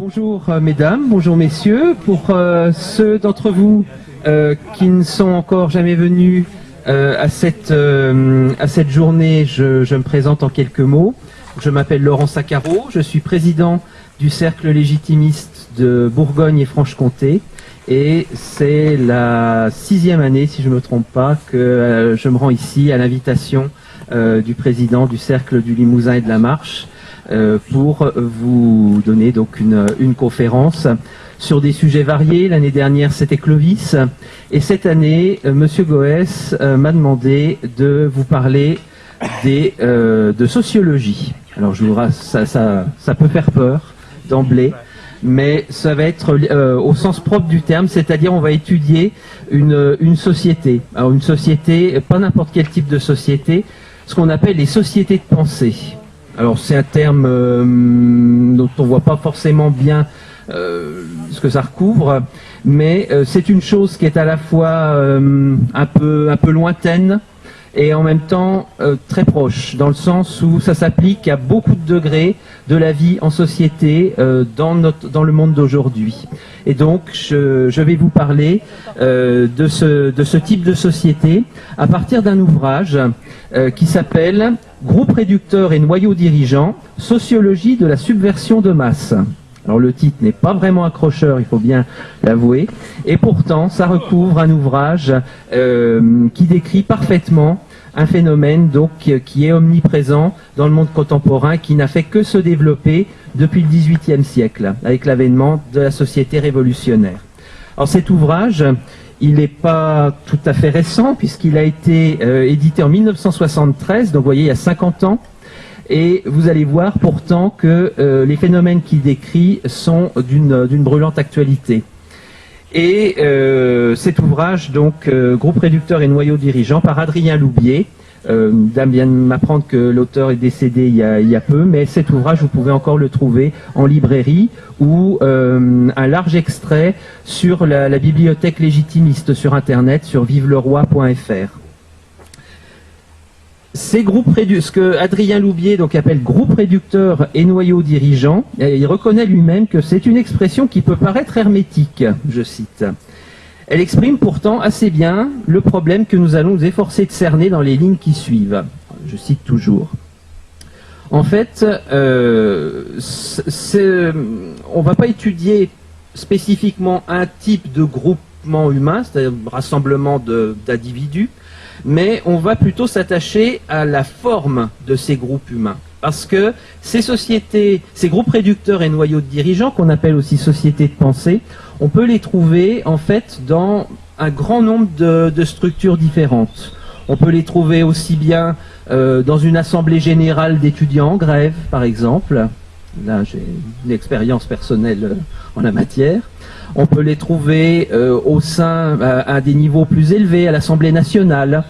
Bonjour mesdames, bonjour messieurs. Pour ceux d'entre vous qui ne sont encore jamais venus à cette journée, je me présente en quelques mots. Je m'appelle Laurent Saccaro, je suis président du Cercle légitimiste de Bourgogne et Franche-Comté et c'est la 6e année, si je ne me trompe pas, que je me rends ici à l'invitation du président du Cercle du Limousin et de la Marche pour vous donner donc une conférence sur des sujets variés. L'année dernière, c'était Clovis. Et cette année, Monsieur Goès m'a demandé de vous parler de sociologie. Alors, ça peut faire peur d'emblée, mais ça va être au sens propre du terme, c'est-à-dire on va étudier une société. Alors, une société, pas n'importe quel type de société, ce qu'on appelle les sociétés de pensée. Alors c'est un terme dont on ne voit pas forcément bien ce que ça recouvre, mais c'est une chose qui est à la fois un peu lointaine et en même temps très proche, dans le sens où ça s'applique à beaucoup de degrés de la vie en société dans le monde d'aujourd'hui. Et donc je vais vous parler de ce type de société à partir d'un ouvrage qui s'appelle « Groupe réducteur et noyau dirigeant, sociologie de la subversion de masse ». Alors le titre n'est pas vraiment accrocheur, il faut bien l'avouer, et pourtant ça recouvre un ouvrage qui décrit parfaitement un phénomène donc qui est omniprésent dans le monde contemporain, qui n'a fait que se développer depuis le XVIIIe siècle, avec l'avènement de la société révolutionnaire. Alors cet ouvrage, il n'est pas tout à fait récent, puisqu'il a été édité en 1973, donc vous voyez, il y a 50 ans, et vous allez voir pourtant que les phénomènes qu'il décrit sont d'une brûlante actualité. Et cet ouvrage, donc, Groupe réducteur et noyau dirigeant, par Adrien Loubier. Dame vient de m'apprendre que l'auteur est décédé il y a peu, mais cet ouvrage, vous pouvez encore le trouver en librairie ou un large extrait sur la bibliothèque légitimiste sur Internet, sur viveleroy.fr. Ces groupes ce que Adrien Loubier donc appelle groupe réducteur et noyau dirigeant, il reconnaît lui-même que c'est une expression qui peut paraître hermétique, je cite. Elle exprime pourtant assez bien le problème que nous allons nous efforcer de cerner dans les lignes qui suivent. Je cite toujours. En fait, on ne va pas étudier spécifiquement un type de groupement humain, c'est-à-dire rassemblement d'individus, mais on va plutôt s'attacher à la forme de ces groupes humains. Parce que ces sociétés, ces groupes réducteurs et noyaux de dirigeants, qu'on appelle aussi sociétés de pensée, on peut les trouver en fait dans un grand nombre de structures différentes. On peut les trouver aussi bien dans une assemblée générale d'étudiants en grève, par exemple. Là, j'ai une expérience personnelle en la matière. On peut les trouver au sein, à des niveaux plus élevés, à l'Assemblée nationale.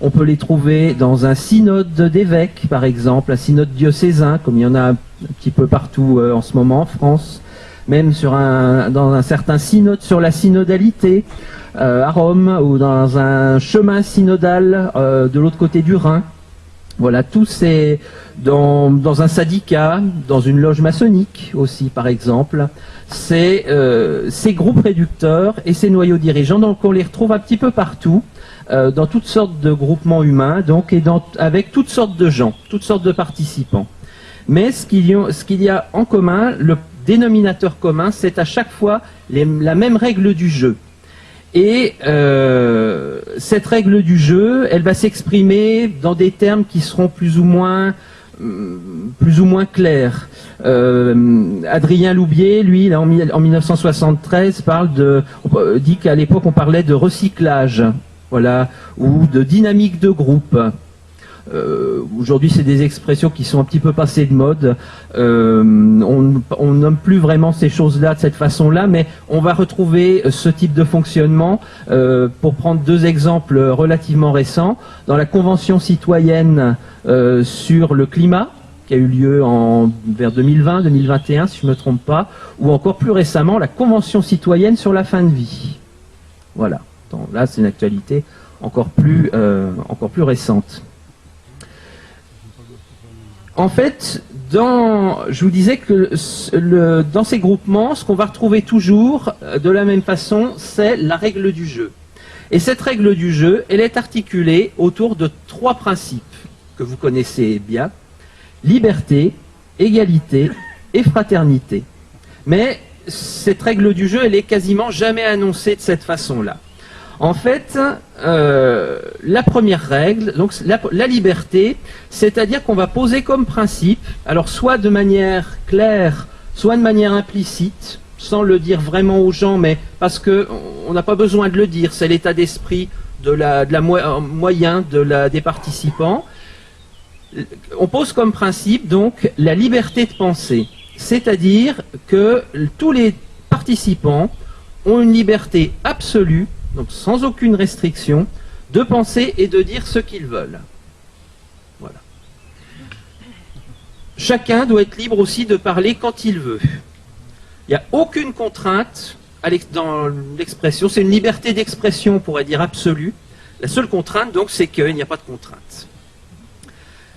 On peut les trouver dans un synode d'évêques, par exemple, un synode diocésain, comme il y en a un petit peu partout en ce moment en France, même dans un certain synode sur la synodalité à Rome, ou dans un chemin synodal de l'autre côté du Rhin. Voilà, tout c'est dans un syndicat, dans une loge maçonnique aussi, par exemple. C'est ces groupes réducteurs et ces noyaux dirigeants, donc on les retrouve un petit peu partout, dans toutes sortes de groupements humains, donc, et avec toutes sortes de gens, toutes sortes de participants. Mais ce qu'il y a en commun, le dénominateur commun, c'est à chaque fois la même règle du jeu. Et cette règle du jeu, elle va s'exprimer dans des termes qui seront plus ou moins clairs. Adrien Loubier, lui, en 1973, dit qu'à l'époque on parlait de recyclage, voilà, ou de dynamique de groupe. Aujourd'hui, c'est des expressions qui sont un petit peu passées de mode. On nomme plus vraiment ces choses-là de cette façon-là, mais on va retrouver ce type de fonctionnement. Pour prendre deux exemples relativement récents, dans la Convention citoyenne sur le climat, qui a eu lieu vers 2020-2021, si je ne me trompe pas, ou encore plus récemment, la Convention citoyenne sur la fin de vie. Voilà. Donc, là, c'est une actualité encore plus récente. En fait, je vous disais que dans ces groupements, ce qu'on va retrouver toujours de la même façon, c'est la règle du jeu. Et cette règle du jeu, elle est articulée autour de 3 principes que vous connaissez bien: liberté, égalité et fraternité. Mais cette règle du jeu, elle est quasiment jamais annoncée de cette façon-là. En fait, la première règle, donc la liberté, c'est-à-dire qu'on va poser comme principe, alors soit de manière claire, soit de manière implicite, sans le dire vraiment aux gens, mais parce que on n'a pas besoin de le dire, c'est l'état d'esprit moyen des participants. On pose comme principe donc la liberté de penser, c'est-à-dire que tous les participants ont une liberté absolue, donc sans aucune restriction, de penser et de dire ce qu'ils veulent. Voilà. Chacun doit être libre aussi de parler quand il veut. Il n'y a aucune contrainte dans l'expression, c'est une liberté d'expression, on pourrait dire absolue. La seule contrainte, donc, c'est qu'il n'y a pas de contrainte.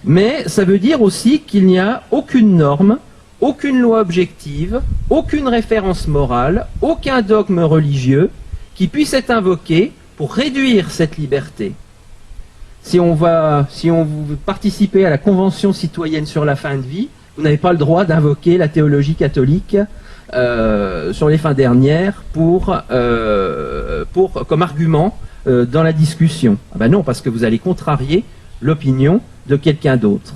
Mais ça veut dire aussi qu'il n'y a aucune norme, aucune loi objective, aucune référence morale, aucun dogme religieux qui puisse être invoqué pour réduire cette liberté. Si on vous participez à la Convention citoyenne sur la fin de vie, vous n'avez pas le droit d'invoquer la théologie catholique sur les fins dernières comme argument dans la discussion. Ah ben non, parce que vous allez contrarier l'opinion de quelqu'un d'autre.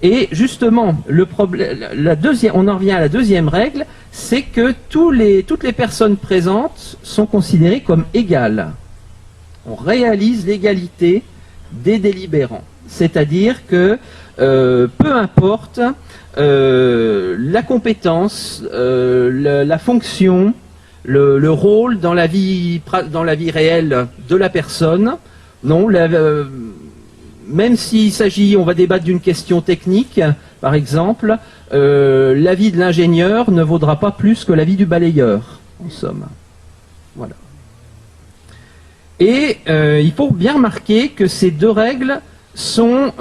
Et justement, on en revient à la deuxième règle, c'est que toutes les personnes présentes sont considérées comme égales. On réalise l'égalité des délibérants. C'est-à-dire que peu importe la compétence, la fonction, le rôle dans la vie réelle de la personne, non, même s'il s'agit, on va débattre d'une question technique, par exemple, l'avis de l'ingénieur ne vaudra pas plus que l'avis du balayeur, en somme. Voilà. Et il faut bien remarquer que ces deux règles vont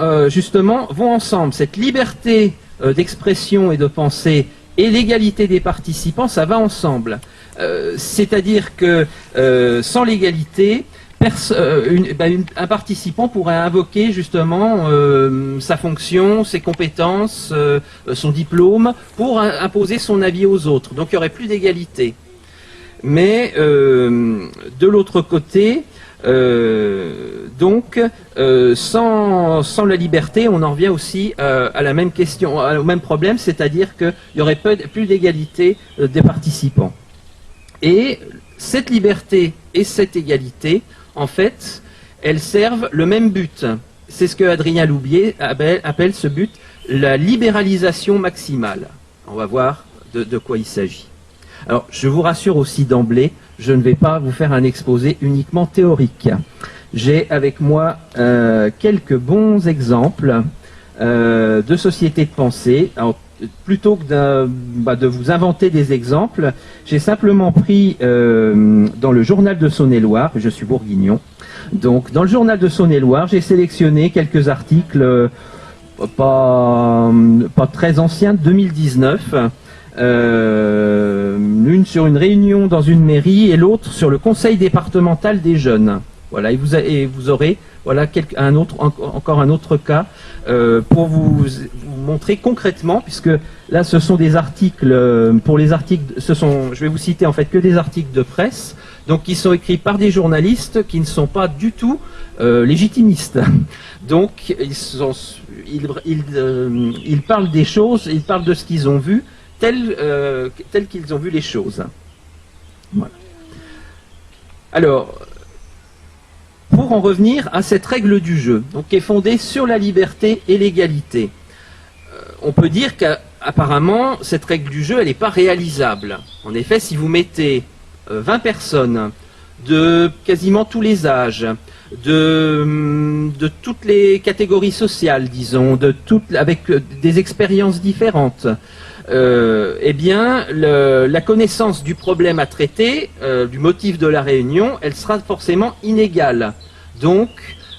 ensemble. Cette liberté d'expression et de pensée et l'égalité des participants, ça va ensemble. C'est-à-dire que sans l'égalité, un participant pourrait invoquer justement sa fonction, ses compétences, son diplôme pour imposer son avis aux autres. Donc il n'y aurait plus d'égalité. Mais de l'autre côté, sans la liberté, on en revient aussi à la même question, au même problème, c'est-à-dire qu'il n'y aurait plus d'égalité des participants. Et cette liberté et cette égalité, en fait, elles servent le même but. C'est ce que Adrien Loubier appelle ce but la libéralisation maximale. On va voir de quoi il s'agit. Alors, je vous rassure aussi d'emblée, je ne vais pas vous faire un exposé uniquement théorique. J'ai avec moi quelques bons exemples de sociétés de pensée. Alors, plutôt que de vous inventer des exemples, j'ai simplement pris dans le journal de Saône-et-Loire, je suis bourguignon, donc dans le journal de Saône-et-Loire, j'ai sélectionné quelques articles pas très anciens, de 2019, l'une sur une réunion dans une mairie et l'autre sur le conseil départemental des jeunes. Voilà, et vous aurez encore un autre cas pour vous montrer concrètement, puisque là ce sont des articles, pour les articles, je vais vous citer en fait que des articles de presse, donc qui sont écrits par des journalistes qui ne sont pas du tout légitimistes. Donc ils parlent des choses, ils parlent de ce qu'ils ont vu, tel qu'ils ont vu les choses. Voilà. Alors, pour en revenir à cette règle du jeu, donc qui est fondée sur la liberté et l'égalité, on peut dire qu'apparemment, cette règle du jeu, elle n'est pas réalisable. En effet, si vous mettez 20 personnes de quasiment tous les âges, de toutes les catégories sociales, disons, avec des expériences différentes, eh bien, la connaissance du problème à traiter, du motif de la réunion, elle sera forcément inégale. Donc,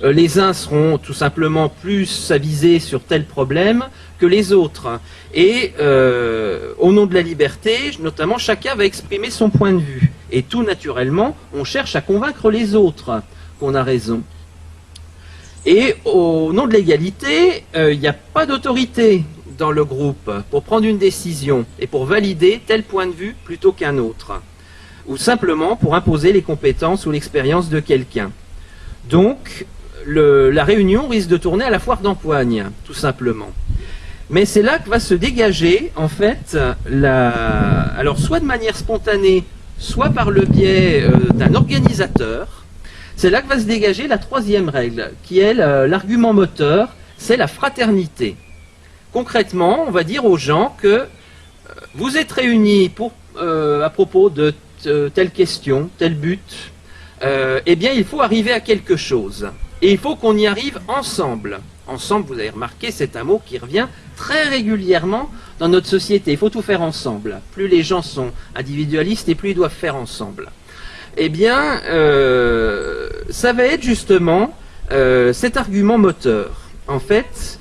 les uns seront tout simplement plus avisés sur tel problème que les autres. Et au nom de la liberté, notamment, chacun va exprimer son point de vue. Et tout naturellement, on cherche à convaincre les autres qu'on a raison. Et au nom de l'égalité, il n'y a pas d'autorité dans le groupe pour prendre une décision et pour valider tel point de vue plutôt qu'un autre, ou simplement pour imposer les compétences ou l'expérience de quelqu'un. Donc, la réunion risque de tourner à la foire d'empoigne, tout simplement. Mais c'est là que va se dégager, en fait, alors soit de manière spontanée, soit par le biais d'un organisateur. C'est là que va se dégager la troisième règle, qui est l'argument moteur, c'est la fraternité. Concrètement, on va dire aux gens que vous êtes réunis à propos de telle question, tel but, eh bien il faut arriver à quelque chose. Et il faut qu'on y arrive ensemble. Ensemble, vous avez remarqué, c'est un mot qui revient très régulièrement dans notre société. Il faut tout faire ensemble. Plus les gens sont individualistes et plus ils doivent faire ensemble. Eh bien, ça va être justement cet argument moteur. En fait,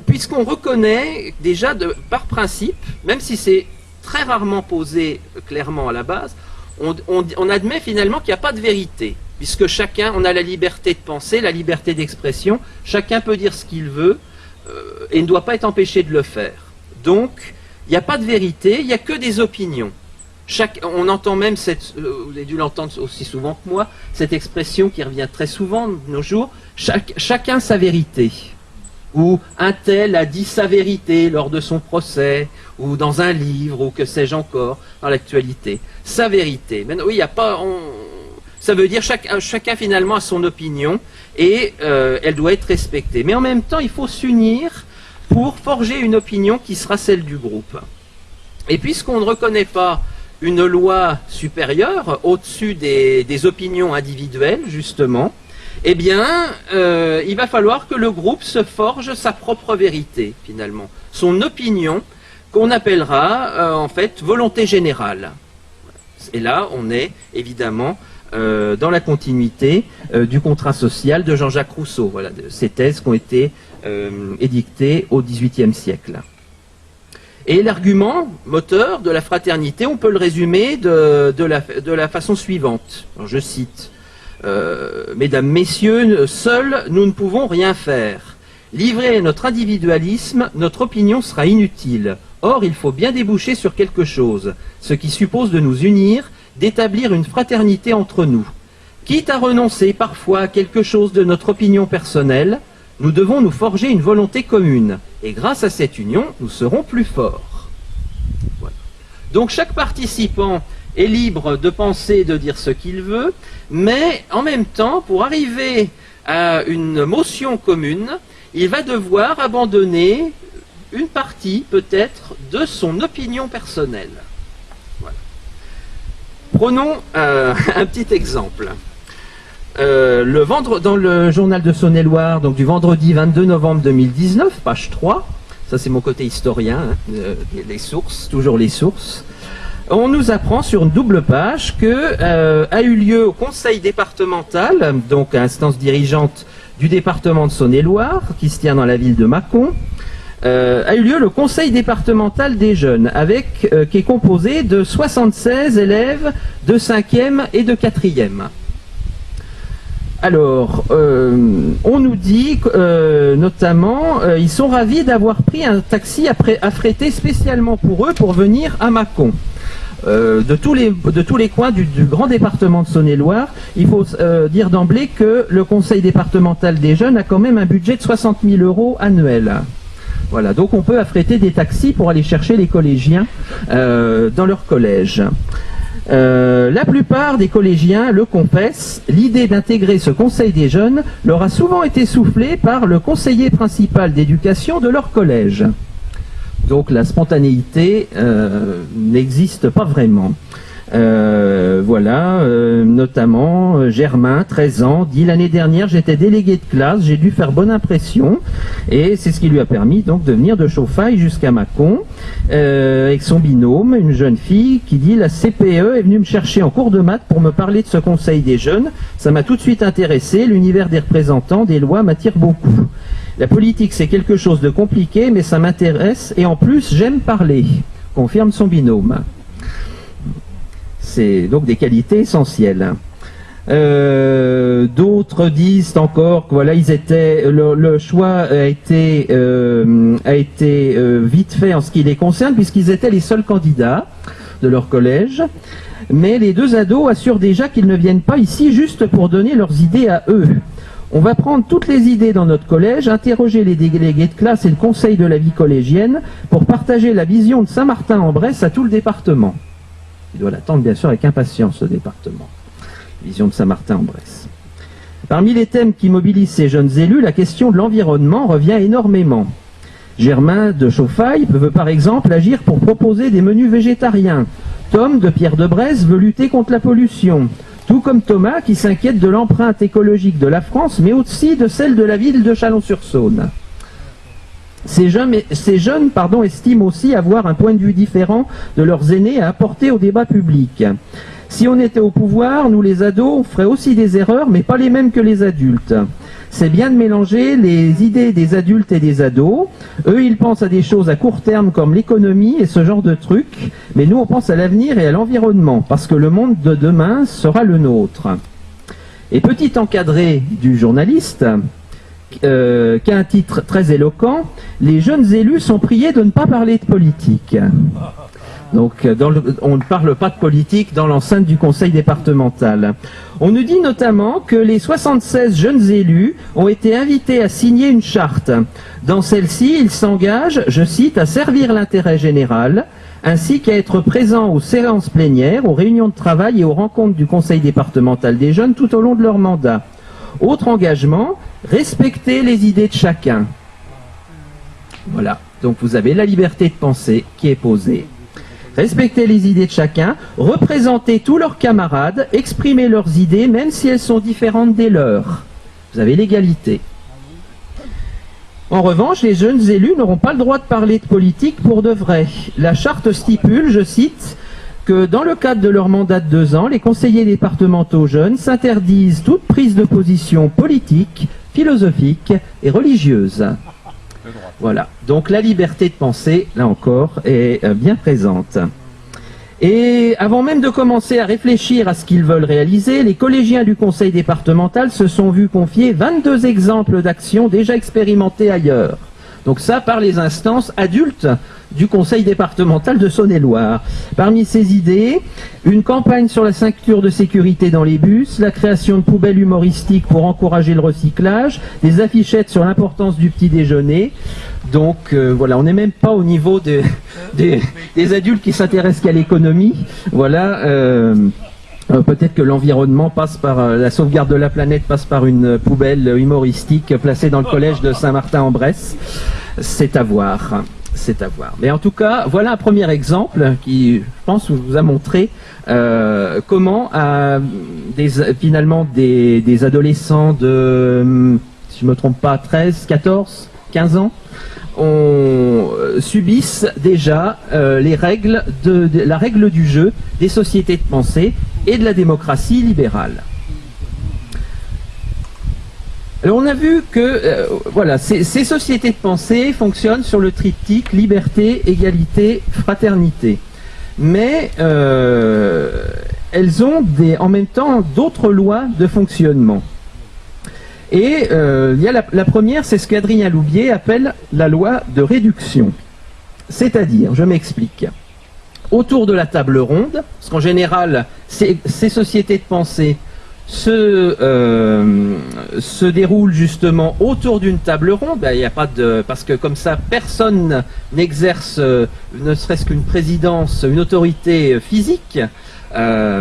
puisqu'on reconnaît déjà par principe, même si c'est très rarement posé clairement à la base, on admet finalement qu'il n'y a pas de vérité, puisque chacun, on a la liberté de penser, la liberté d'expression, chacun peut dire ce qu'il veut et ne doit pas être empêché de le faire. Donc, il n'y a pas de vérité, il n'y a que des opinions. On entend même, vous avez dû l'entendre aussi souvent que moi, cette expression qui revient très souvent de nos jours, chacun sa vérité. Ou un tel a dit sa vérité lors de son procès, ou dans un livre, ou que sais-je encore, dans l'actualité. Sa vérité. Mais oui, il n'y a pas... Ça veut dire chacun finalement a son opinion, et elle doit être respectée. Mais en même temps, il faut s'unir pour forger une opinion qui sera celle du groupe. Et puisqu'on ne reconnaît pas une loi supérieure au-dessus des opinions individuelles, justement, eh bien, il va falloir que le groupe se forge sa propre vérité, finalement. Son opinion, qu'on appellera, en fait, volonté générale. Et là, on est, évidemment, dans la continuité du contrat social de Jean-Jacques Rousseau. Voilà, de ces thèses qui ont été édictées au XVIIIe siècle. Et l'argument moteur de la fraternité, on peut le résumer de la façon suivante. Alors, je cite. Mesdames, messieurs, seuls nous ne pouvons rien faire. Livré à notre individualisme, notre opinion sera inutile. Or, il faut bien déboucher sur quelque chose, ce qui suppose de nous unir, d'établir une fraternité entre nous. Quitte à renoncer parfois à quelque chose de notre opinion personnelle, nous devons nous forger une volonté commune. Et grâce à cette union, nous serons plus forts. Voilà. Donc chaque participant est libre de penser et de dire ce qu'il veut, mais en même temps, pour arriver à une motion commune, il va devoir abandonner une partie, peut-être, de son opinion personnelle. Voilà. Prenons un petit exemple. Dans le journal de Saône-et-Loire, donc du vendredi 22 novembre 2019, page 3, ça c'est mon côté historien, hein, les sources, toujours les sources, on nous apprend sur une double page que a eu lieu au conseil départemental, donc à instance dirigeante du département de Saône-et-Loire, qui se tient dans la ville de Mâcon, a eu lieu le conseil départemental des jeunes, qui est composé de 76 élèves de 5e et de 4e. Alors, on nous dit notamment, ils sont ravis d'avoir pris un taxi affrété spécialement pour eux pour venir à Mâcon. De tous les coins du grand département de Saône-et-Loire, il faut dire d'emblée que le conseil départemental des jeunes a quand même un budget de 60 000 € annuel. Voilà, donc on peut affréter des taxis pour aller chercher les collégiens dans leur collège. La plupart des collégiens le confessent, l'idée d'intégrer ce conseil des jeunes leur a souvent été soufflée par le conseiller principal d'éducation de leur collège. Donc la spontanéité n'existe pas vraiment. Voilà, notamment Germain, 13 ans, dit l'année dernière j'étais délégué de classe, j'ai dû faire bonne impression et c'est ce qui lui a permis donc de venir de Chauffaille jusqu'à Mâcon avec son binôme, une jeune fille qui dit la CPE est venue me chercher en cours de maths pour me parler de ce conseil des jeunes, ça m'a tout de suite intéressé, l'univers des représentants, des lois m'attire beaucoup. La politique c'est quelque chose de compliqué mais ça m'intéresse et en plus j'aime parler, confirme son binôme. C'est donc des qualités essentielles. D'autres disent encore que voilà, ils étaient, le choix a été vite fait en ce qui les concerne, puisqu'ils étaient les seuls candidats de leur collège. Mais les deux ados assurent déjà qu'ils ne viennent pas ici juste pour donner leurs idées à eux. On va prendre toutes les idées dans notre collège, interroger les délégués de classe et le conseil de la vie collégienne pour partager la vision de Saint-Martin-en-Bresse à tout le département. Il doit l'attendre bien sûr avec impatience, ce département. Vision de Saint-Martin-en-Bresse. Parmi les thèmes qui mobilisent ces jeunes élus, la question de l'environnement revient énormément. Germain de Chauffaille veut par exemple agir pour proposer des menus végétariens. Tom de Pierre-de-Bresse veut lutter contre la pollution. Tout comme Thomas qui s'inquiète de l'empreinte écologique de la France, mais aussi de celle de la ville de Chalon-sur-Saône. Ces jeunes estiment aussi avoir un point de vue différent de leurs aînés à apporter au débat public. Si on était au pouvoir, nous les ados, on ferait aussi des erreurs, mais pas les mêmes que les adultes. C'est bien de mélanger les idées des adultes et des ados. Eux, ils pensent à des choses à court terme comme l'économie et ce genre de trucs, mais nous, on pense à l'avenir et à l'environnement, parce que le monde de demain sera le nôtre. Et petit encadré du journaliste, qui a un titre très éloquent, les jeunes élus sont priés de ne pas parler de politique. Donc on ne parle pas de politique dans l'enceinte du conseil départemental. On nous dit notamment que les 76 jeunes élus ont été invités à signer une charte. Dans celle-ci, ils s'engagent, je cite, à servir l'intérêt général, ainsi qu'à être présents aux séances plénières, aux réunions de travail et aux rencontres du conseil départemental des jeunes tout au long de leur mandat. Autre engagement, respecter les idées de chacun. Voilà, donc vous avez la liberté de penser qui est posée. Respecter les idées de chacun, représenter tous leurs camarades, exprimer leurs idées, même si elles sont différentes des leurs. Vous avez l'égalité. En revanche, les jeunes élus n'auront pas le droit de parler de politique pour de vrai. La charte stipule, je cite, que dans le cadre de leur mandat de 2 ans, les conseillers départementaux jeunes s'interdisent toute prise de position politique, philosophique et religieuse. Voilà, donc la liberté de penser, là encore, est bien présente. Et avant même de commencer à réfléchir à ce qu'ils veulent réaliser, les collégiens du conseil départemental se sont vus confier 22 exemples d'actions déjà expérimentées ailleurs. Donc ça par les instances adultes du conseil départemental de Saône-et-Loire. Parmi ces idées, une campagne sur la ceinture de sécurité dans les bus, la création de poubelles humoristiques pour encourager le recyclage, des affichettes sur l'importance du petit déjeuner. Donc voilà, on n'est même pas au niveau des adultes qui s'intéressent qu'à l'économie. Voilà. Peut-être que l'environnement passe par la sauvegarde de la planète passe par une poubelle humoristique placée dans le collège de Saint-Martin-en-Bresse. C'est à voir. C'est à voir. Mais en tout cas, voilà un premier exemple qui, je pense, vous a montré comment finalement des adolescents de, si je ne me trompe pas, 13, 14, 15 ans, subissent déjà la règle du jeu des sociétés de pensée et de la démocratie libérale. Alors on a vu que voilà, ces sociétés de pensée fonctionnent sur le triptyque liberté, égalité, fraternité. Mais elles ont en même temps d'autres lois de fonctionnement. Et il y a la première, c'est ce qu'Adrien Loubier appelle la loi de réduction. C'est-à-dire, je m'explique, autour de la table ronde, parce qu'en général, ces sociétés de pensée se déroulent justement autour d'une table ronde. Il n'y a pas de, parce que comme ça, personne n'exerce, ne serait-ce qu'une présidence, une autorité physique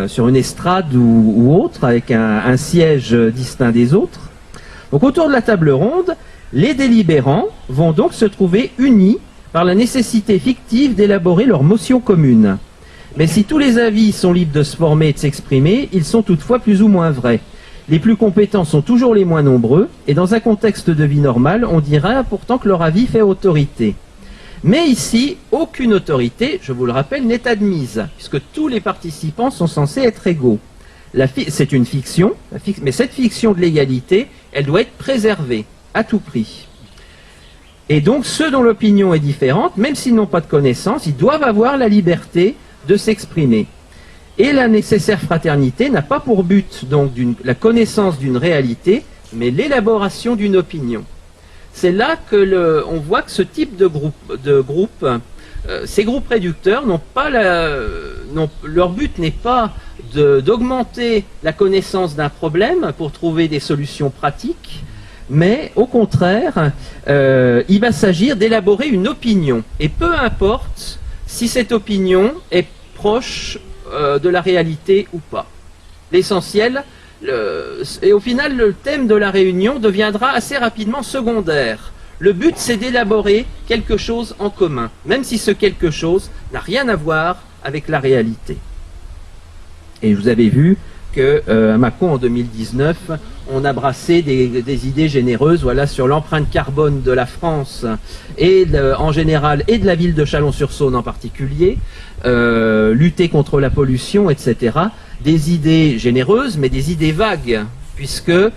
sur une estrade ou autre, avec un siège distinct des autres. Donc autour de la table ronde, les délibérants vont donc se trouver unis par la nécessité fictive d'élaborer leur motion commune. Mais si tous les avis sont libres de se former et de s'exprimer, ils sont toutefois plus ou moins vrais. Les plus compétents sont toujours les moins nombreux, et dans un contexte de vie normale, on dira pourtant que leur avis fait autorité. Mais ici, aucune autorité, je vous le rappelle, n'est admise, puisque tous les participants sont censés être égaux. C'est une fiction, mais cette fiction de l'égalité, elle doit être préservée, à tout prix. Et donc, ceux dont l'opinion est différente, même s'ils n'ont pas de connaissances, ils doivent avoir la liberté de s'exprimer. Et la nécessaire fraternité n'a pas pour but donc la connaissance d'une réalité, mais l'élaboration d'une opinion. C'est là que on voit que ce type de groupe, ces groupes réducteurs leur but n'est pas d'augmenter la connaissance d'un problème pour trouver des solutions pratiques, mais au contraire, il va s'agir d'élaborer une opinion. Et peu importe si cette opinion est proche de la réalité ou pas. L'essentiel, et au final, le thème de la réunion deviendra assez rapidement secondaire. Le but, c'est d'élaborer quelque chose en commun, même si ce quelque chose n'a rien à voir avec la réalité. Et vous avez vu qu'à Mâcon, en 2019, on a brassé des idées généreuses, voilà, sur l'empreinte carbone de la France et en général et de la ville de Chalon-sur-Saône en particulier, lutter contre la pollution, etc. Des idées généreuses, mais des idées vagues, puisque, vous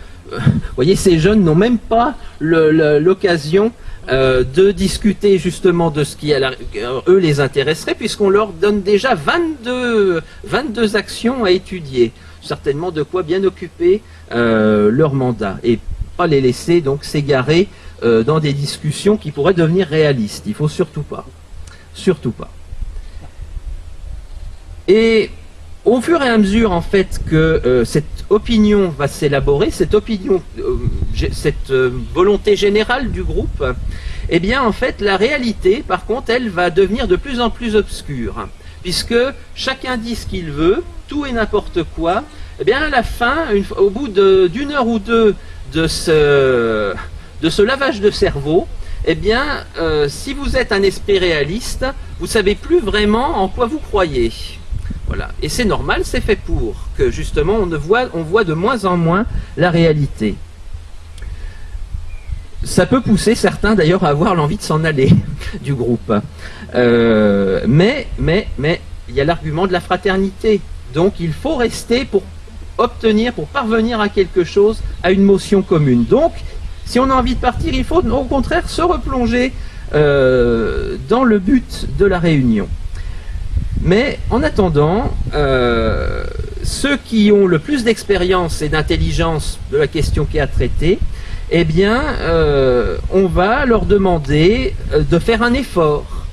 voyez, ces jeunes n'ont même pas l'occasion de discuter justement de ce qui, eux, les intéresserait, puisqu'on leur donne déjà 22 actions à étudier. Certainement de quoi bien occuper leur mandat et pas les laisser donc s'égarer dans des discussions qui pourraient devenir réalistes. Il faut surtout pas. Surtout pas. Et au fur et à mesure en fait que cette opinion va s'élaborer, cette opinion, cette volonté générale du groupe, eh bien en fait la réalité par contre elle va devenir de plus en plus obscure, puisque chacun dit ce qu'il veut, tout et n'importe quoi. Eh bien à la fin, au bout d'une heure ou deux de ce lavage de cerveau, eh bien si vous êtes un esprit réaliste, vous ne savez plus vraiment en quoi vous croyez. Voilà. Et c'est normal, c'est fait pour que justement on voit de moins en moins la réalité. Ça peut pousser certains d'ailleurs à avoir l'envie de s'en aller du groupe. Mais il y a l'argument de la fraternité. Donc il faut rester pour parvenir à quelque chose, à une motion commune. Donc si on a envie de partir, il faut au contraire se replonger dans le but de la réunion. Mais en attendant, ceux qui ont le plus d'expérience et d'intelligence de la question qui est à traiter, eh bien, on va leur demander de faire un effort,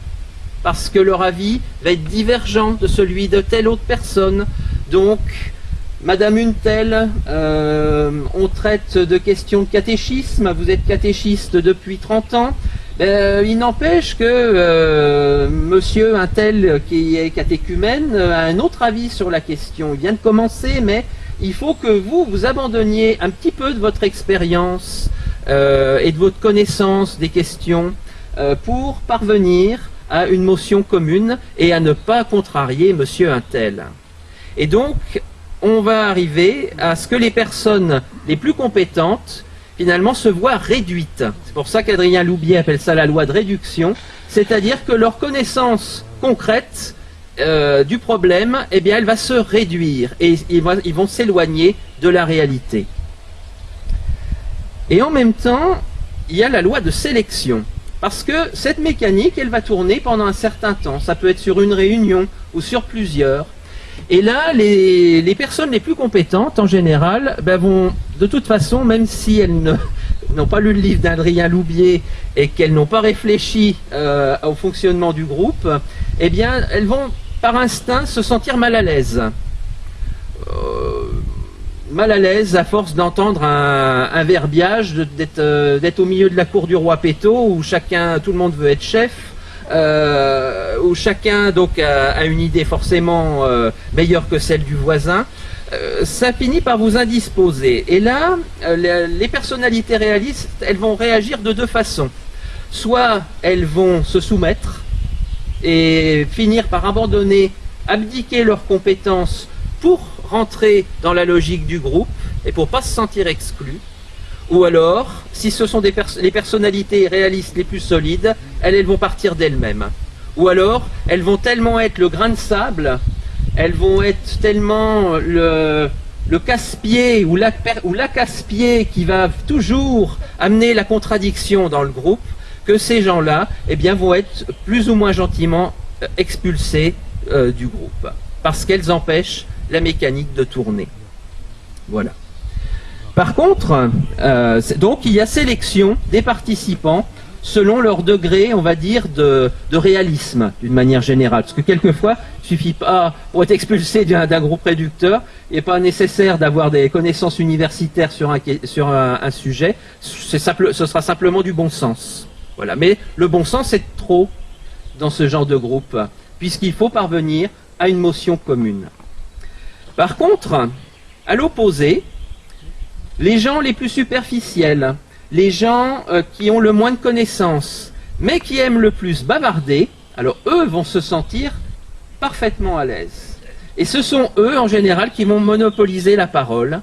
parce que leur avis va être divergent de celui de telle autre personne. Donc, Madame une telle, on traite de questions de catéchisme, vous êtes catéchiste depuis 30 ans, il n'empêche que monsieur un tel qui est catéchumène a un autre avis sur la question. Il vient de commencer, mais il faut que vous abandonniez un petit peu de votre expérience et de votre connaissance des questions pour parvenir à une motion commune et à ne pas contrarier monsieur un tel. Et donc, on va arriver à ce que les personnes les plus compétentes finalement se voient réduites. C'est pour ça qu'Adrien Loubier appelle ça la loi de réduction, c'est-à-dire que leur connaissance concrète du problème, eh bien, elle va se réduire et ils vont s'éloigner de la réalité. Et en même temps, il y a la loi de sélection, parce que cette mécanique, elle va tourner pendant un certain temps. Ça peut être sur une réunion ou sur plusieurs. Et là, les personnes les plus compétentes, en général, vont, de toute façon, même si elles n'ont pas lu le livre d'Adrien Loubier et qu'elles n'ont pas réfléchi au fonctionnement du groupe, eh bien, elles vont, par instinct, se sentir mal à l'aise. Mal à l'aise à force d'entendre un verbiage, d'être au milieu de la cour du roi Péto, où tout le monde veut être chef. Où chacun donc a une idée forcément meilleure que celle du voisin, ça finit par vous indisposer. Et là, les personnalités réalistes, elles vont réagir de deux façons. Soit elles vont se soumettre et finir par abandonner abdiquer leurs compétences pour rentrer dans la logique du groupe et pour ne pas se sentir exclus. Ou alors, si ce sont les personnalités réalistes les plus solides, elles vont partir d'elles-mêmes. Ou alors, elles vont tellement être le grain de sable, elles vont être tellement le casse-pied ou la casse-pied qui va toujours amener la contradiction dans le groupe, que ces gens-là vont être plus ou moins gentiment expulsés du groupe, parce qu'elles empêchent la mécanique de tourner. Voilà. Par contre, donc il y a sélection des participants selon leur degré, on va dire, de réalisme, d'une manière générale. Parce que quelquefois, il ne suffit pas, pour être expulsé d'un groupe réducteur, il n'est pas nécessaire d'avoir des connaissances universitaires sur un sujet, ce sera simplement du bon sens. Voilà. Mais le bon sens est trop dans ce genre de groupe, puisqu'il faut parvenir à une motion commune. Par contre, à l'opposé, les gens les plus superficiels, les gens qui ont le moins de connaissances, mais qui aiment le plus bavarder, alors eux vont se sentir parfaitement à l'aise. Et ce sont eux, en général, qui vont monopoliser la parole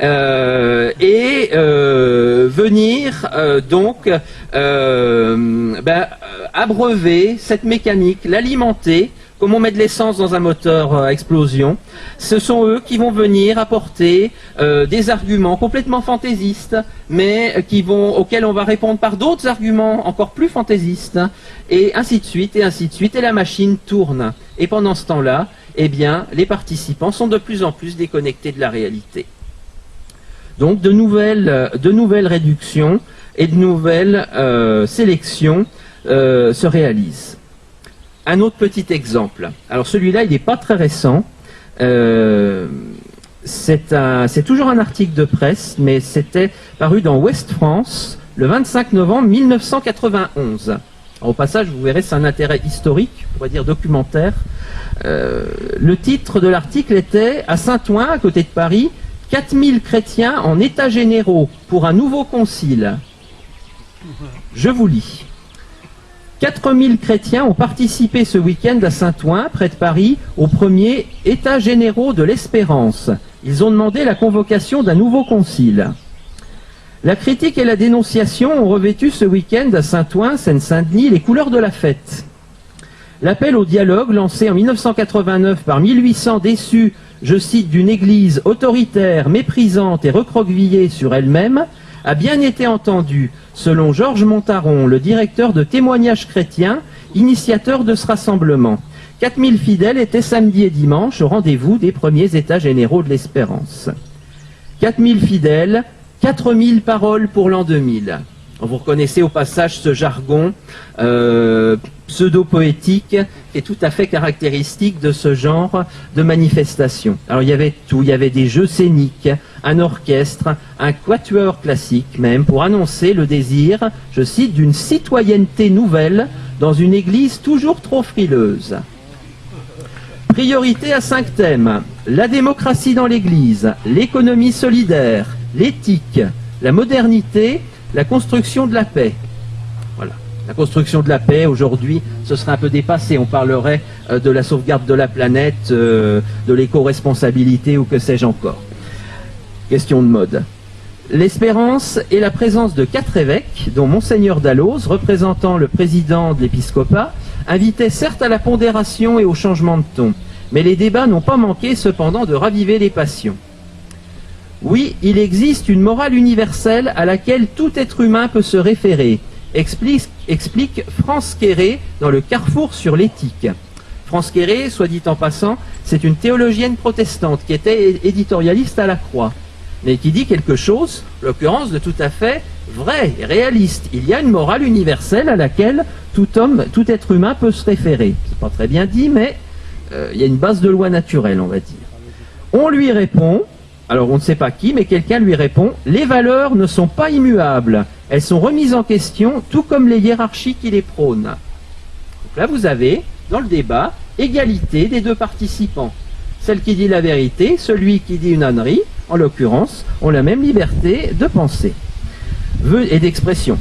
et venir abreuver cette mécanique, l'alimenter, comme on met de l'essence dans un moteur à explosion. Ce sont eux qui vont venir apporter des arguments complètement fantaisistes, mais auxquels on va répondre par d'autres arguments encore plus fantaisistes, et ainsi de suite, et la machine tourne. Et pendant ce temps-là, les participants sont de plus en plus déconnectés de la réalité. Donc de nouvelles réductions et de nouvelles sélections se réalisent. Un autre petit exemple. Alors celui-là, il n'est pas très récent. C'est toujours un article de presse, mais c'était paru dans Ouest France le 25 novembre 1991. Alors, au passage, vous verrez, c'est un intérêt historique, on pourrait dire documentaire. Le titre de l'article était « À Saint-Ouen, à côté de Paris, 4000 chrétiens en états généraux pour un nouveau concile ». Je vous lis. 4000 chrétiens ont participé ce week-end à Saint-Ouen, près de Paris, aux premiers États généraux de l'Espérance. Ils ont demandé la convocation d'un nouveau concile. La critique et la dénonciation ont revêtu ce week-end à Saint-Ouen, Seine-Saint-Denis, les couleurs de la fête. L'appel au dialogue, lancé en 1989 par 1800 déçus, je cite, d'une église autoritaire, méprisante et recroquevillée sur elle-même, a bien été entendu, selon Georges Montaron, le directeur de Témoignages chrétiens, initiateur de ce rassemblement. 4000 fidèles étaient samedi et dimanche au rendez-vous des premiers États généraux de l'Espérance. 4000 fidèles, 4000 paroles pour l'an 2000. Vous reconnaissez au passage ce jargon pseudo-poétique qui est tout à fait caractéristique de ce genre de manifestation. Alors il y avait tout, il y avait des jeux scéniques, un orchestre, un quatuor classique même, pour annoncer le désir, je cite, d'une citoyenneté nouvelle dans une église toujours trop frileuse. Priorité à 5 thèmes: la démocratie dans l'église, l'économie solidaire, l'éthique, la modernité, la construction de la paix. Voilà. La construction de la paix, aujourd'hui, ce serait un peu dépassé. On parlerait de la sauvegarde de la planète, de l'éco-responsabilité ou que sais-je encore. Question de mode. L'Espérance et la présence de 4 évêques, dont Monseigneur Dalloz, représentant le président de l'épiscopat, invitaient certes à la pondération et au changement de ton, mais les débats n'ont pas manqué cependant de raviver les passions. Oui, il existe une morale universelle à laquelle tout être humain peut se référer, explique France Quéré dans le Carrefour sur l'éthique. France Quéré, soit dit en passant, c'est une théologienne protestante qui était éditorialiste à la Croix, mais qui dit quelque chose, en l'occurrence, de tout à fait vrai et réaliste. Il y a une morale universelle à laquelle tout homme, tout être humain peut se référer. C'est pas très bien dit, mais il y a une base de loi naturelle, on va dire. On lui répond... Alors on ne sait pas qui, mais quelqu'un lui répond « Les valeurs ne sont pas immuables, elles sont remises en question, tout comme les hiérarchies qui les prônent. » Donc là vous avez, dans le débat, égalité des deux participants. Celle qui dit la vérité, celui qui dit une ânerie, en l'occurrence, ont la même liberté de penser et d'expression.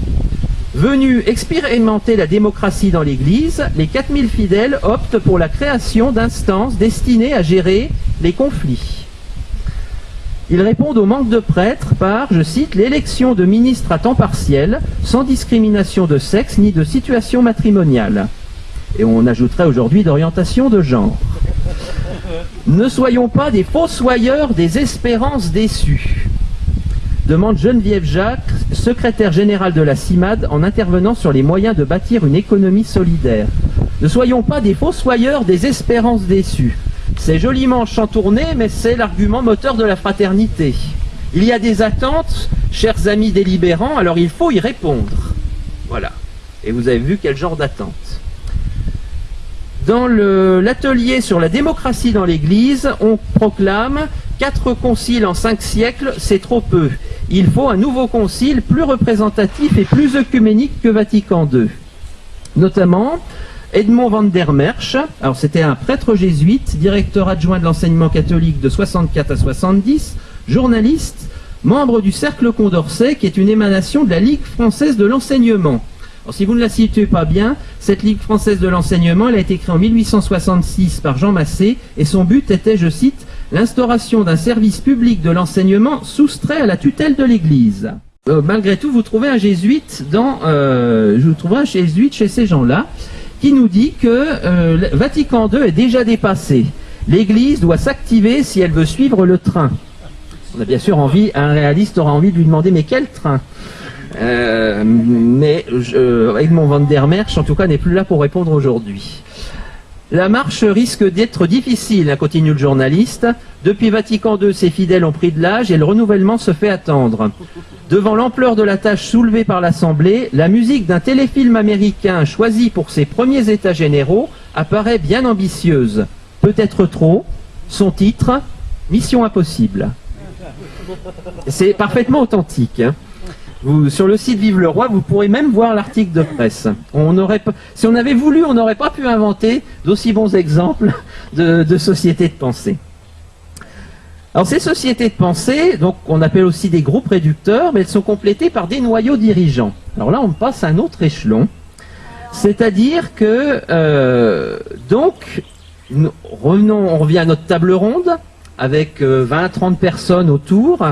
Venus expérimenter la démocratie dans l'Église, les 4000 fidèles optent pour la création d'instances destinées à gérer les conflits. Ils répondent au manque de prêtres par, je cite, l'élection de ministres à temps partiel, sans discrimination de sexe ni de situation matrimoniale. Et on ajouterait aujourd'hui d'orientation de genre. Ne soyons pas des fossoyeurs des espérances déçues, demande Geneviève Jacques, secrétaire générale de la CIMAD, en intervenant sur les moyens de bâtir une économie solidaire. Ne soyons pas des fossoyeurs des espérances déçues. C'est joliment chantourné, mais c'est l'argument moteur de la fraternité. Il y a des attentes, chers amis délibérants, alors il faut y répondre. Voilà. Et vous avez vu quel genre d'attente. Dans l'atelier sur la démocratie dans l'Église, on proclame 4 conciles en 5 siècles, c'est trop peu. Il faut un nouveau concile plus représentatif et plus œcuménique que Vatican II. Notamment, Edmond van der Merch, alors c'était un prêtre jésuite, directeur adjoint de l'enseignement catholique de 64 à 70, journaliste, membre du Cercle Condorcet, qui est une émanation de la Ligue française de l'enseignement. Alors, si vous ne la situez pas bien, cette Ligue française de l'enseignement, elle a été créée en 1866 par Jean Massé, et son but était, je cite, l'instauration d'un service public de l'enseignement soustrait à la tutelle de l'Église. Malgré tout, vous trouvez un jésuite chez ces gens-là, qui nous dit que Vatican II est déjà dépassé. L'Église doit s'activer si elle veut suivre le train. On a bien sûr envie, un réaliste aura envie de lui demander, mais quel train? Edmond van der Merch, en tout cas, n'est plus là pour répondre aujourd'hui. La marche risque d'être difficile, continue le journaliste. Depuis Vatican II, ses fidèles ont pris de l'âge et le renouvellement se fait attendre. Devant l'ampleur de la tâche soulevée par l'Assemblée, la musique d'un téléfilm américain choisi pour ses premiers états généraux apparaît bien ambitieuse. Peut-être trop. Son titre, Mission Impossible. C'est parfaitement authentique. Sur le site Vive le Roi, vous pourrez même voir l'article de presse. Si on avait voulu, on n'aurait pas pu inventer d'aussi bons exemples de sociétés de pensée. Alors ces sociétés de pensée, donc on appelle aussi des groupes réducteurs, mais elles sont complétées par des noyaux dirigeants. Alors là, on passe à un autre échelon, c'est-à-dire que on revient à notre table ronde avec 20-30 personnes autour,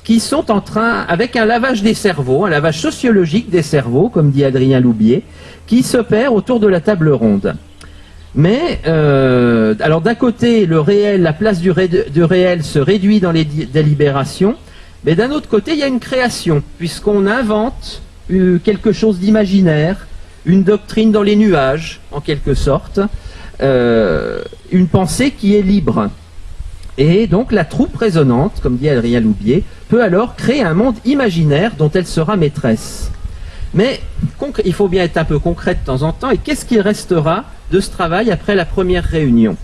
qui sont en train, avec un lavage des cerveaux, un lavage sociologique des cerveaux, comme dit Adrien Loubier, qui s'opère autour de la table ronde. Mais, alors d'un côté, le réel, la place du réel se réduit dans les délibérations, mais d'un autre côté, il y a une création, puisqu'on invente quelque chose d'imaginaire, une doctrine dans les nuages, en quelque sorte, une pensée qui est libre. Et donc la troupe résonante, comme dit Adrien Loubier, peut alors créer un monde imaginaire dont elle sera maîtresse. Mais il faut bien être un peu concret de temps en temps, et qu'est-ce qui restera de ce travail après la première réunion?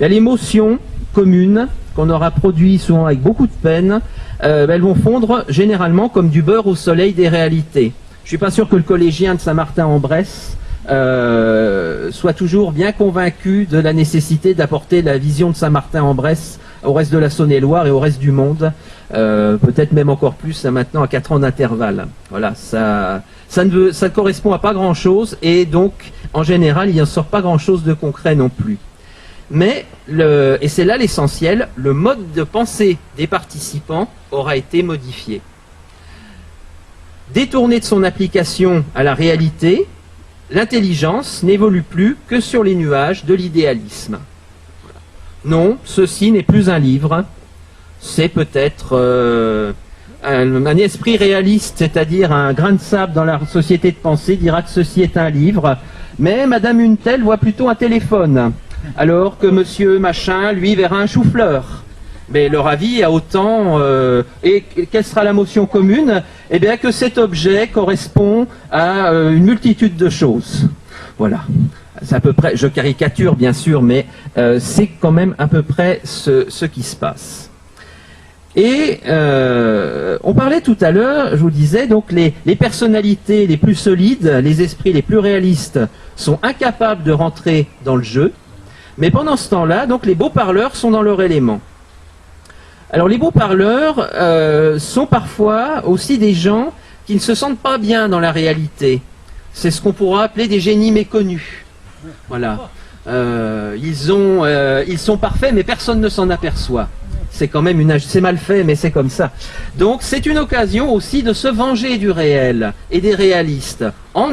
L'émotion commune, qu'on aura produit souvent avec beaucoup de peine, elles vont fondre généralement comme du beurre au soleil des réalités. Je ne suis pas sûr que le collégien de Saint-Martin-en-Bresse soit toujours bien convaincu de la nécessité d'apporter la vision de Saint-Martin-en-Bresse au reste de la Saône-et-Loire et au reste du monde, peut-être même encore plus maintenant à 4 ans d'intervalle. Voilà, ça correspond à pas grand-chose, et donc en général il n'en sort pas grand-chose de concret non plus. Mais, et c'est là l'essentiel, le mode de pensée des participants aura été modifié. Détourné de son application à la réalité, l'intelligence n'évolue plus que sur les nuages de l'idéalisme. Non, ceci n'est plus un livre, c'est peut-être un esprit réaliste, c'est-à-dire un grain de sable dans la société de pensée dira que ceci est un livre, mais Madame une telle voit plutôt un téléphone, alors que Monsieur machin, lui, verra un chou-fleur. Mais leur avis a autant... et quelle sera la motion commune? Eh bien que cet objet correspond à une multitude de choses. Voilà. C'est à peu près, je caricature bien sûr, mais c'est quand même à peu près ce qui se passe. Et on parlait tout à l'heure, je vous disais, donc les personnalités les plus solides, les esprits les plus réalistes sont incapables de rentrer dans le jeu, mais pendant ce temps-là, donc les beaux parleurs sont dans leur élément. Alors les beaux parleurs sont parfois aussi des gens qui ne se sentent pas bien dans la réalité. C'est ce qu'on pourra appeler des génies méconnus. Voilà. Ils sont parfaits, mais personne ne s'en aperçoit. C'est quand même c'est mal fait, mais c'est comme ça. Donc c'est une occasion aussi de se venger du réel et des réalistes, en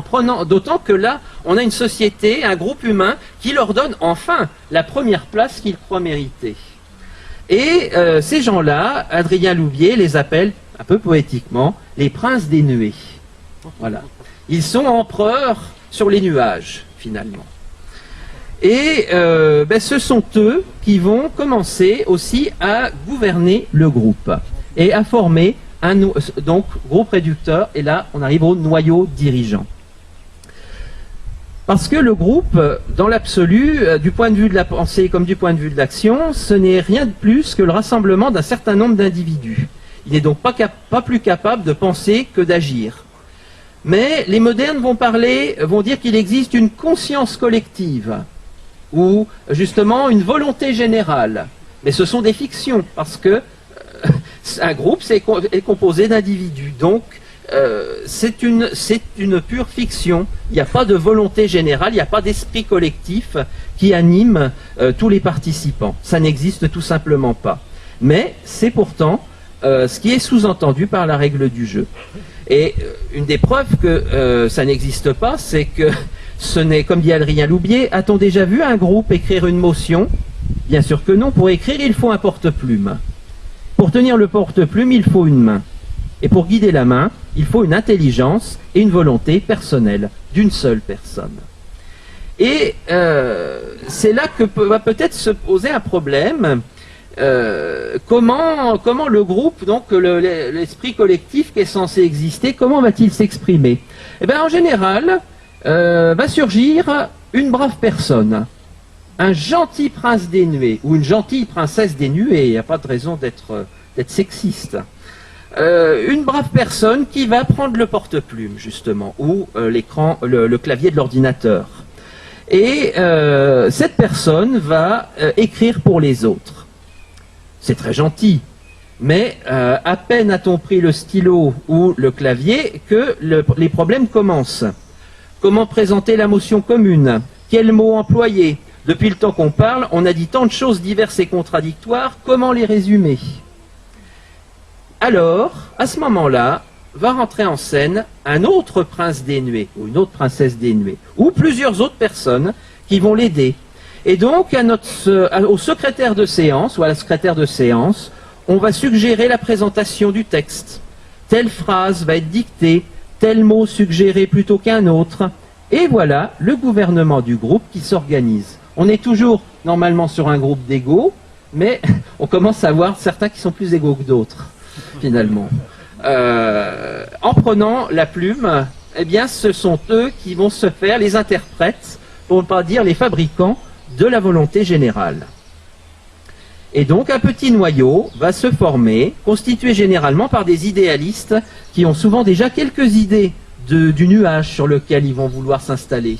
prenant, d'autant que là, on a une société, un groupe humain qui leur donne enfin la première place qu'ils croient mériter. Et ces gens-là, Adrien Loubier les appelle, un peu poétiquement, les princes des nuées. Voilà. Ils sont empereurs sur les nuages, finalement. Et ce sont eux qui vont commencer aussi à gouverner le groupe et à former donc groupe réducteur. Et là, on arrive au noyau dirigeant. Parce que le groupe, dans l'absolu, du point de vue de la pensée comme du point de vue de l'action, ce n'est rien de plus que le rassemblement d'un certain nombre d'individus. Il n'est donc pas plus capable de penser que d'agir. Mais les modernes vont dire qu'il existe une conscience collective, ou justement une volonté générale. Mais ce sont des fictions, parce que un groupe est composé d'individus. Donc, c'est une pure fiction. Il n'y a pas de volonté générale, il n'y a pas d'esprit collectif qui anime tous les participants. Ça n'existe tout simplement pas. Mais c'est pourtant ce qui est sous-entendu par la règle du jeu. Et une des preuves que ça n'existe pas, c'est que ce n'est, comme dit Adrien Loubier, a-t-on déjà vu un groupe écrire une motion? Bien sûr que non. Pour écrire, il faut un porte-plume. Pour tenir le porte-plume, il faut une main. Et pour guider la main, il faut une intelligence et une volonté personnelle d'une seule personne. Et c'est là que va peut-être se poser un problème. Comment le groupe, donc l'esprit collectif qui est censé exister, comment va-t-il s'exprimer? Eh bien, en général, va surgir une brave personne, un gentil prince des nuées, ou une gentille princesse des nuées, il n'y a pas de raison d'être sexiste. Une brave personne qui va prendre le porte-plume, justement, ou le clavier de l'ordinateur. Et cette personne va écrire pour les autres. C'est très gentil, mais à peine a-t-on pris le stylo ou le clavier que les problèmes commencent. Comment présenter la motion commune? Quels mots employer? Depuis le temps qu'on parle, on a dit tant de choses diverses et contradictoires, comment les résumer? Alors, à ce moment-là, va rentrer en scène un autre prince des nuées, ou une autre princesse des nuées, ou plusieurs autres personnes qui vont l'aider. Et donc, au secrétaire de séance, ou à la secrétaire de séance, on va suggérer la présentation du texte. Telle phrase va être dictée, tel mot suggéré plutôt qu'un autre. Et voilà le gouvernement du groupe qui s'organise. On est toujours normalement sur un groupe d'égaux, mais on commence à voir certains qui sont plus égaux que d'autres, finalement. En prenant la plume, eh bien, ce sont eux qui vont se faire les interprètes, pour ne pas dire les fabricants, de la volonté générale. Et donc un petit noyau va se former, constitué généralement par des idéalistes qui ont souvent déjà quelques idées du nuage sur lequel ils vont vouloir s'installer.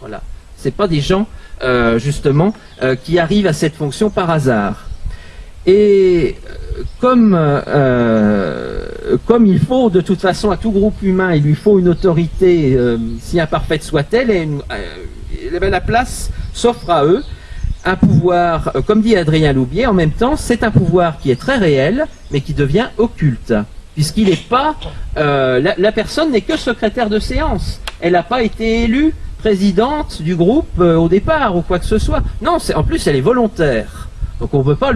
Voilà. Ce pas des gens, justement, qui arrivent à cette fonction par hasard. Et comme il faut, de toute façon, à tout groupe humain, il lui faut une autorité, si imparfaite soit-elle, et la place s'offre à eux. Un pouvoir, comme dit Adrien Loubier, en même temps, c'est un pouvoir qui est très réel, mais qui devient occulte, puisqu'il n'est pas... la personne n'est que secrétaire de séance. Elle n'a pas été élue présidente du groupe au départ, ou quoi que ce soit. Non, en plus, elle est volontaire. Donc on ne peut pas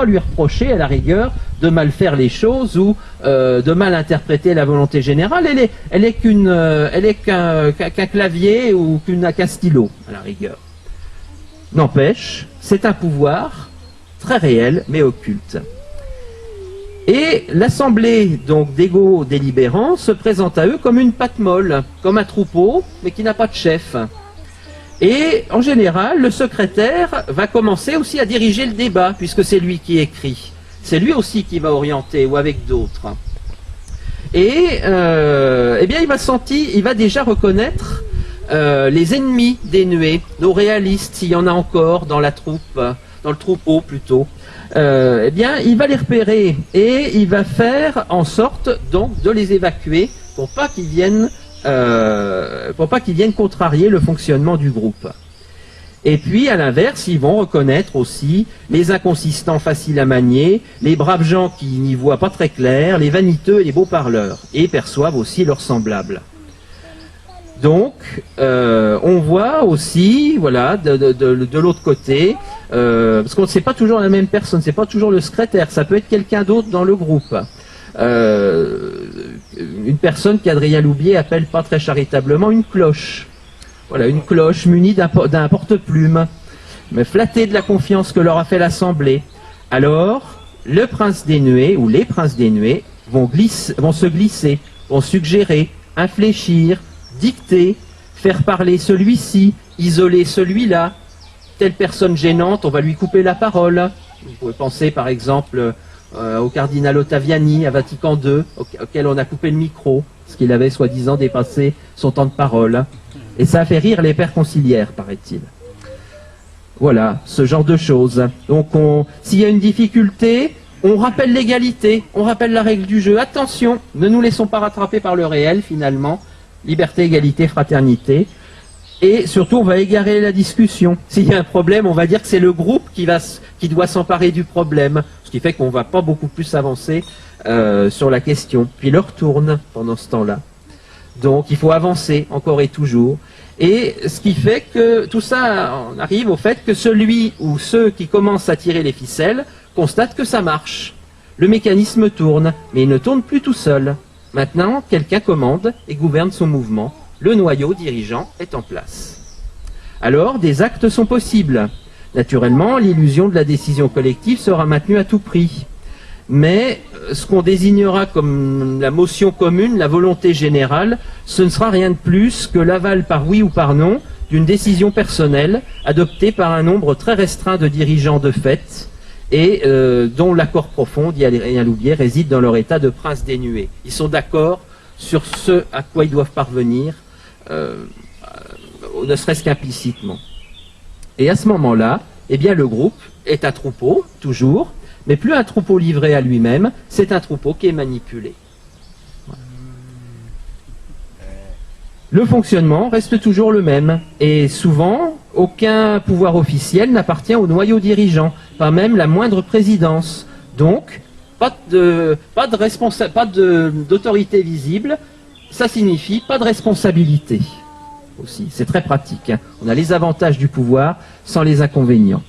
lui reprocher, à la rigueur, de mal faire les choses ou de mal interpréter la volonté générale. Elle est qu'un clavier ou qu'un stylo, à la rigueur. N'empêche, c'est un pouvoir très réel, mais occulte. Et l'assemblée donc d'égaux délibérants se présente à eux comme une patte molle, comme un troupeau, mais qui n'a pas de chef. Et en général, le secrétaire va commencer aussi à diriger le débat, puisque c'est lui qui écrit. C'est lui aussi qui va orienter, ou avec d'autres. Et eh bien, il va déjà reconnaître les ennemis des nuées, nos réalistes, s'il y en a encore dans la troupe, dans le troupeau plutôt, eh bien, il va les repérer et il va faire en sorte donc de les évacuer pour pas qu'ils viennent contrarier le fonctionnement du groupe. Et puis, à l'inverse, ils vont reconnaître aussi les inconsistants faciles à manier, les braves gens qui n'y voient pas très clair, les vaniteux et les beaux parleurs, et perçoivent aussi leurs semblables. Donc, on voit aussi, voilà, de l'autre côté, parce qu'on ne sait pas toujours la même personne, c'est pas toujours le secrétaire, ça peut être quelqu'un d'autre dans le groupe. Une personne qu'Adrien Loubier appelle pas très charitablement une cloche. Voilà, une cloche munie d'un porte-plume, mais flattée de la confiance que leur a fait l'Assemblée. Alors, le prince des nuées, ou les princes des nuées, vont se glisser, vont suggérer, infléchir, dicter, faire parler celui-ci, isoler celui-là. Telle personne gênante, on va lui couper la parole. Vous pouvez penser par exemple au cardinal Ottaviani à Vatican II, auquel on a coupé le micro, parce qu'il avait soi-disant dépassé son temps de parole. Et ça a fait rire les pères conciliaires, paraît-il. Voilà, ce genre de choses. Donc, s'il y a une difficulté, on rappelle l'égalité, on rappelle la règle du jeu. Attention, ne nous laissons pas rattraper par le réel, finalement. Liberté, égalité, fraternité. Et surtout, on va égarer la discussion. S'il y a un problème, on va dire que c'est le groupe qui doit s'emparer du problème. Ce qui fait qu'on ne va pas beaucoup plus avancer sur la question. Puis l'heure tourne pendant ce temps-là. Donc, il faut avancer encore et toujours. Et ce qui fait que tout ça, on arrive au fait que celui ou ceux qui commencent à tirer les ficelles constatent que ça marche. Le mécanisme tourne, mais il ne tourne plus tout seul. Maintenant, quelqu'un commande et gouverne son mouvement. Le noyau dirigeant est en place. Alors, des actes sont possibles. Naturellement, l'illusion de la décision collective sera maintenue à tout prix. Mais ce qu'on désignera comme la motion commune, la volonté générale, ce ne sera rien de plus que l'aval par oui ou par non d'une décision personnelle adoptée par un nombre très restreint de dirigeants de fait et dont l'accord profond, dit Adrien Loubier, réside dans leur état de prince des nuées. Ils sont d'accord sur ce à quoi ils doivent parvenir, ne serait-ce qu'implicitement. Et à ce moment-là, eh bien, le groupe est un troupeau, toujours, mais plus un troupeau livré à lui-même, c'est un troupeau qui est manipulé. Voilà. Le fonctionnement reste toujours le même, et souvent, aucun pouvoir officiel n'appartient au noyau dirigeant, pas même la moindre présidence. Donc, pas d'autorité visible, ça signifie pas de responsabilité aussi. C'est très pratique, hein. On a les avantages du pouvoir sans les inconvénients.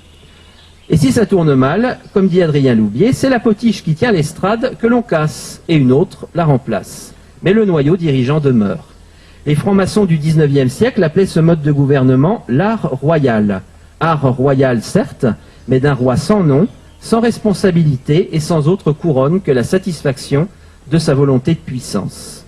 Et si ça tourne mal, comme dit Adrien Loubier, c'est la potiche qui tient l'estrade que l'on casse, et une autre la remplace. Mais le noyau dirigeant demeure. Les francs-maçons du XIXe siècle appelaient ce mode de gouvernement l'art royal. Art royal, certes, mais d'un roi sans nom, sans responsabilité et sans autre couronne que la satisfaction de sa volonté de puissance.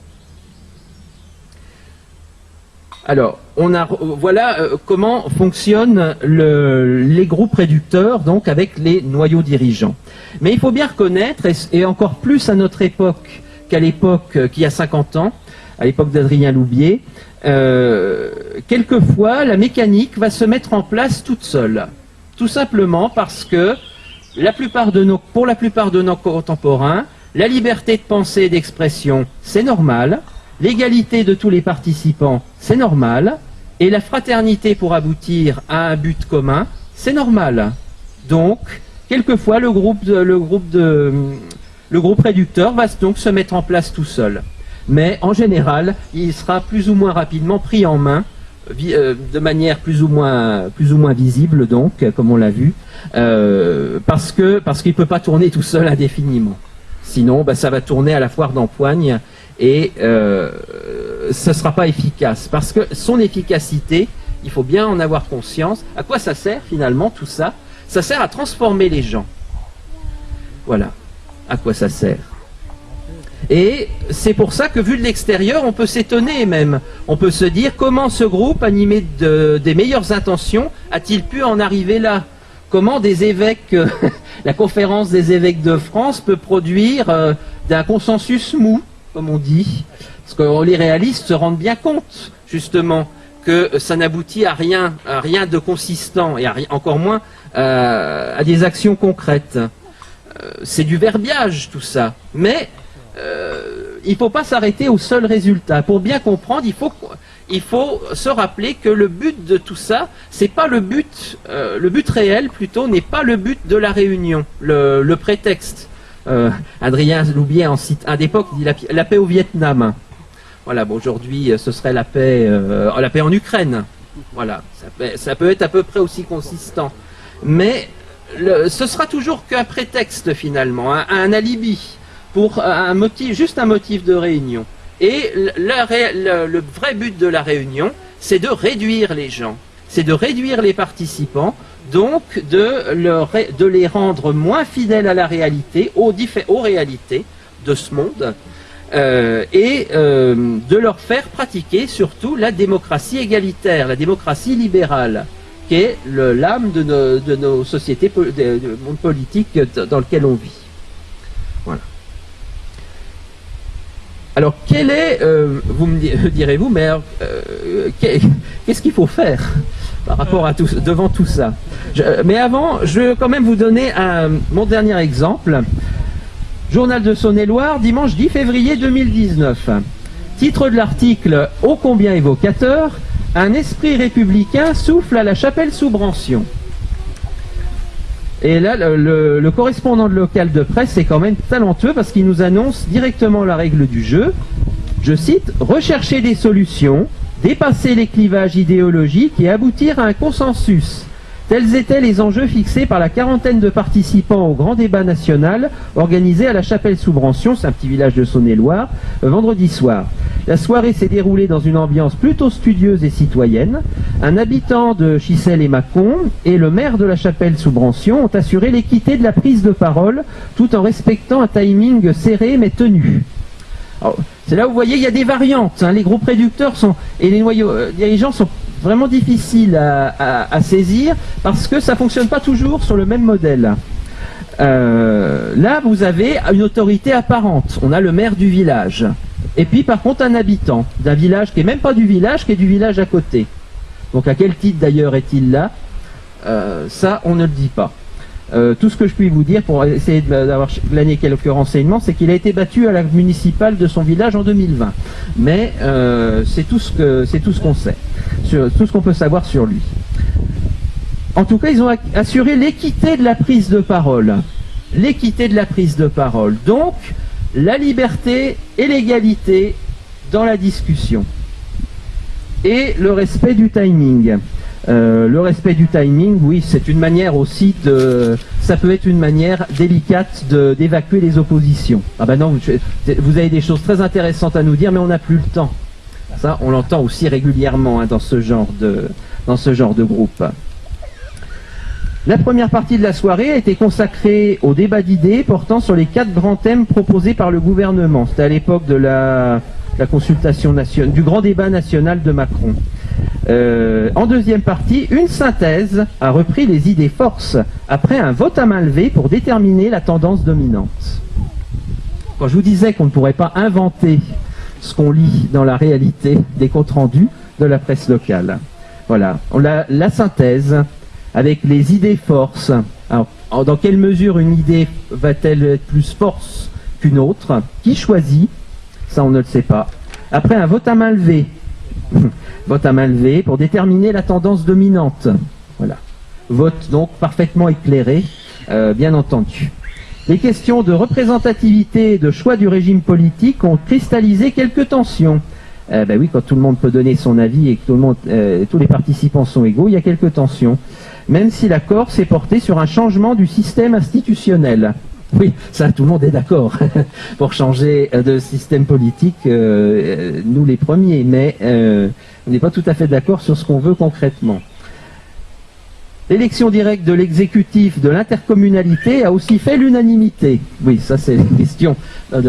Alors, voilà comment fonctionnent les groupes réducteurs, donc avec les noyaux dirigeants. Mais il faut bien reconnaître, et encore plus à notre époque qu'à l'époque qui a 50 ans, à l'époque d'Adrien Loubier, quelquefois la mécanique va se mettre en place toute seule. Tout simplement parce que pour la plupart de nos contemporains, la liberté de pensée et d'expression, c'est normal. L'égalité de tous les participants, c'est normal. Et la fraternité pour aboutir à un but commun, c'est normal. Donc, quelquefois, le groupe réducteur va donc se mettre en place tout seul. Mais en général, il sera plus ou moins rapidement pris en main, de manière plus ou moins visible, donc, comme on l'a vu, parce qu'il ne peut pas tourner tout seul indéfiniment. Sinon, ça va tourner à la foire d'empoigne et ce ne sera pas efficace. Parce que son efficacité, il faut bien en avoir conscience. À quoi ça sert finalement tout ça? Ça sert à transformer les gens. Voilà à quoi ça sert. Et c'est pour ça que vu de l'extérieur, on peut s'étonner même. On peut se dire comment ce groupe animé des meilleures intentions a-t-il pu en arriver là? Comment des évêques, la conférence des évêques de France peut produire d'un consensus mou, comme on dit? Parce que les réalistes se rendent bien compte, justement, que ça n'aboutit à rien de consistant et encore moins à des actions concrètes. C'est du verbiage tout ça, mais il ne faut pas s'arrêter au seul résultat. Pour bien comprendre, il faut se rappeler que le but de tout ça, c'est pas le but réel plutôt n'est pas le but de la réunion, le prétexte. Adrien Loubier en cite un d'époque dit la paix au Vietnam. Voilà, bon, aujourd'hui ce serait la paix en Ukraine. Voilà, ça peut être à peu près aussi consistant, mais ce sera toujours qu'un prétexte finalement, un alibi pour un motif, juste un motif de réunion. Et le vrai but de la réunion, c'est de réduire les gens, c'est de réduire les participants, donc de les rendre moins fidèles à la réalité, aux réalités de ce monde, et de leur faire pratiquer surtout la démocratie égalitaire, la démocratie libérale, qui est l'âme de nos sociétés, du monde politique dans lequel on vit. Voilà. Alors, quel est, vous me direz-vous, mais qu'est-ce qu'il faut faire par rapport à devant tout ça? Mais avant, je vais quand même vous donner mon dernier exemple. Journal de Saône-et-Loire, dimanche 10 février 2019. Titre de l'article ô combien évocateur, un esprit républicain souffle à la Chapelle-sous-Brancion. Et là, le correspondant de local de presse est quand même talentueux parce qu'il nous annonce directement la règle du jeu. Je cite, « Rechercher des solutions, dépasser les clivages idéologiques et aboutir à un consensus. Tels étaient les enjeux fixés par la quarantaine de participants au grand débat national organisé à la Chapelle-sous-Brancion, c'est un petit village de Saône-et-Loire, vendredi soir. La soirée s'est déroulée dans une ambiance plutôt studieuse et citoyenne. Un habitant de Chissel et Mâcon et le maire de la Chapelle-sous-Brancion ont assuré l'équité de la prise de parole tout en respectant un timing serré mais tenu. C'est là où vous voyez, il y a des variantes. Les groupes réducteurs et les noyaux dirigeants sont vraiment difficiles à saisir parce que ça ne fonctionne pas toujours sur le même modèle. Là, vous avez une autorité apparente. On a le maire du village. Et puis, par contre, un habitant d'un village qui n'est même pas du village, qui est du village à côté. Donc, à quel titre, d'ailleurs, est-il là? Ça, on ne le dit pas. Tout ce que je puis vous dire, pour essayer d'avoir glané quelques renseignements, c'est qu'il a été battu à la municipale de son village en 2020. Mais c'est tout ce qu'on sait, tout ce qu'on peut savoir sur lui. En tout cas, ils ont assuré l'équité de la prise de parole. L'équité de la prise de parole. Donc, la liberté et l'égalité dans la discussion. Et le respect du timing. Le respect du timing, oui, c'est une manière aussi ça peut être une manière délicate d'évacuer les oppositions. Ah ben non, vous avez des choses très intéressantes à nous dire, mais on n'a plus le temps. Ça, on l'entend aussi régulièrement dans ce genre de groupe. La première partie de la soirée a été consacrée au débat d'idées portant sur les 4 grands thèmes proposés par le gouvernement. C'était à l'époque de la consultation nationale, du grand débat national de Macron. En deuxième partie, une synthèse a repris les idées forces après un vote à main levée pour déterminer la tendance dominante. Quand je vous disais qu'on ne pourrait pas inventer ce qu'on lit dans la réalité des comptes rendus de la presse locale. Voilà, la synthèse avec les idées forces. Alors, dans quelle mesure une idée va-t-elle être plus force qu'une autre? Qui choisit? Ça, on ne le sait pas. Après un vote à main levée, vote à main levée pour déterminer la tendance dominante. Voilà. Vote donc parfaitement éclairé, bien entendu. Les questions de représentativité et de choix du régime politique ont cristallisé quelques tensions. Ben oui, quand tout le monde peut donner son avis et que tous les participants sont égaux, il y a quelques tensions. Même si l'accord s'est porté sur un changement du système institutionnel. Oui, ça, tout le monde est d'accord pour changer de système politique, nous les premiers, mais on n'est pas tout à fait d'accord sur ce qu'on veut concrètement. L'élection directe de l'exécutif de l'intercommunalité a aussi fait l'unanimité. Oui, ça c'est une question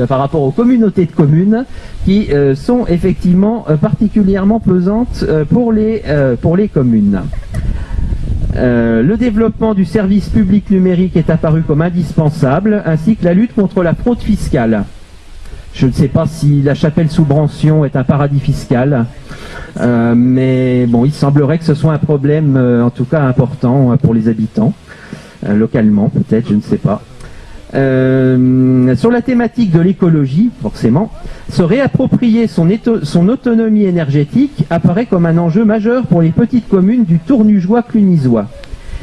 par rapport aux communautés de communes qui sont effectivement particulièrement pesantes pour les communes. Le développement du service public numérique est apparu comme indispensable, ainsi que la lutte contre la fraude fiscale. Je ne sais pas si la chapelle sous Brancion est un paradis fiscal, mais bon, il semblerait que ce soit un problème, en tout cas important pour les habitants, localement peut-être, je ne sais pas. Sur la thématique de l'écologie, forcément, se réapproprier son autonomie énergétique apparaît comme un enjeu majeur pour les petites communes du Tournugeois-Clunisois.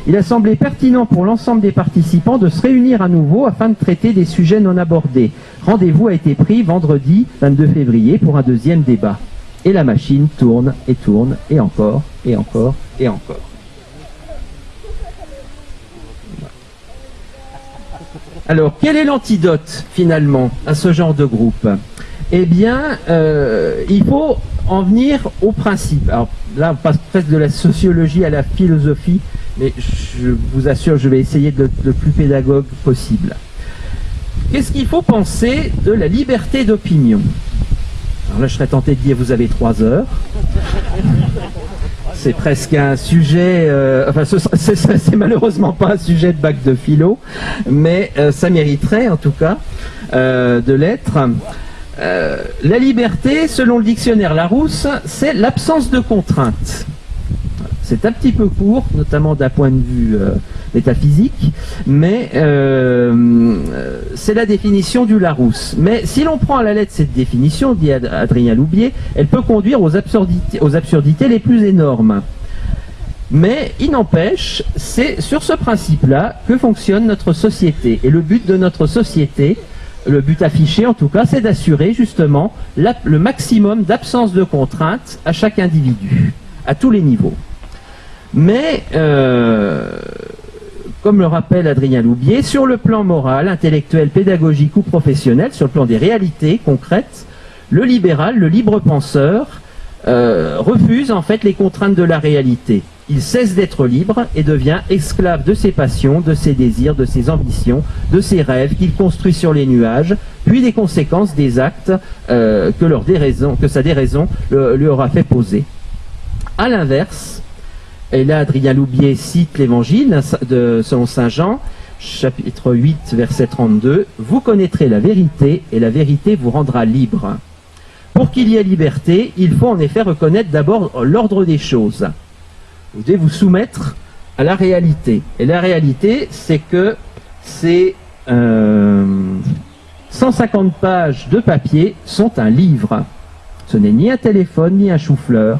Il a semblé pertinent pour l'ensemble des participants de se réunir à nouveau afin de traiter des sujets non abordés. Rendez-vous a été pris vendredi 22 février pour un deuxième débat. Et la machine tourne et tourne, et encore, et encore, et encore. Alors, quel est l'antidote, finalement, à ce genre de groupe? Eh bien, il faut en venir au principe. Alors, là, on passe presque de la sociologie à la philosophie, mais je vous assure, je vais essayer d'être le plus pédagogue possible. Qu'est-ce qu'il faut penser de la liberté d'opinion? Alors là, je serais tenté de dire, vous avez 3 heures. C'est presque un sujet, enfin c'est malheureusement pas un sujet de bac de philo, mais ça mériterait en tout cas de l'être. La liberté, selon le dictionnaire Larousse, c'est l'absence de contraintes. C'est un petit peu court, notamment d'un point de vue métaphysique, mais c'est la définition du Larousse. Mais si l'on prend à la lettre cette définition, dit Adrien Loubier, elle peut conduire aux absurdités les plus énormes. Mais il n'empêche, c'est sur ce principe-là que fonctionne notre société. Et le but de notre société, le but affiché en tout cas, c'est d'assurer justement le maximum d'absence de contraintes à chaque individu, à tous les niveaux. Mais, comme le rappelle Adrien Loubier, sur le plan moral, intellectuel, pédagogique ou professionnel, sur le plan des réalités concrètes, le libéral, le libre penseur, refuse en fait les contraintes de la réalité. Il cesse d'être libre et devient esclave de ses passions, de ses désirs, de ses ambitions, de ses rêves qu'il construit sur les nuages, puis des conséquences des actes que sa déraison lui aura fait poser. À l'inverse, et là, Adrien Loubier cite l'évangile selon saint Jean, chapitre 8, verset 32. « Vous connaîtrez la vérité, et la vérité vous rendra libre. » Pour qu'il y ait liberté, il faut en effet reconnaître d'abord l'ordre des choses. Vous devez vous soumettre à la réalité. Et la réalité, c'est que ces 150 pages de papier sont un livre. Ce n'est ni un téléphone, ni un chou-fleur.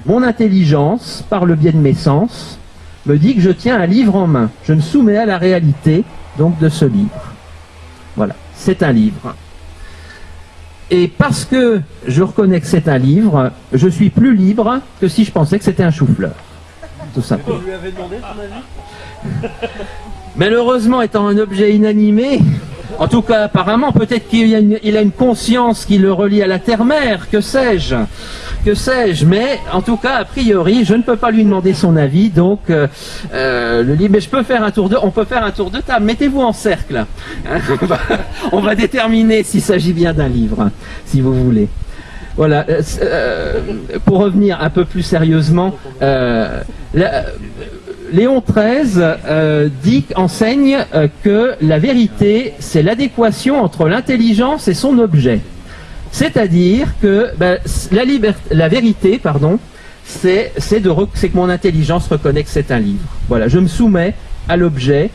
Mon intelligence, par le biais de mes sens, me dit que je tiens un livre en main. Je me soumets à la réalité, donc, de ce livre. Voilà, c'est un livre. Et parce que je reconnais que c'est un livre, je suis plus libre que si je pensais que c'était un chou-fleur. Tout simplement. Vous lui avez demandé son avis? Malheureusement, étant un objet inanimé, en tout cas apparemment, peut-être qu'il a une conscience qui le relie à la terre-mère, que sais-je, mais en tout cas, a priori, je ne peux pas lui demander son avis, donc le livre, mais je peux faire on peut faire un tour de table, mettez-vous en cercle, hein, on va déterminer s'il s'agit bien d'un livre, si vous voulez. Voilà, pour revenir un peu plus sérieusement, Léon XIII enseigne que la vérité, c'est l'adéquation entre l'intelligence et son objet. C'est-à-dire que la vérité, c'est que mon intelligence reconnaît que c'est un livre. Voilà, je me soumets à l'objet,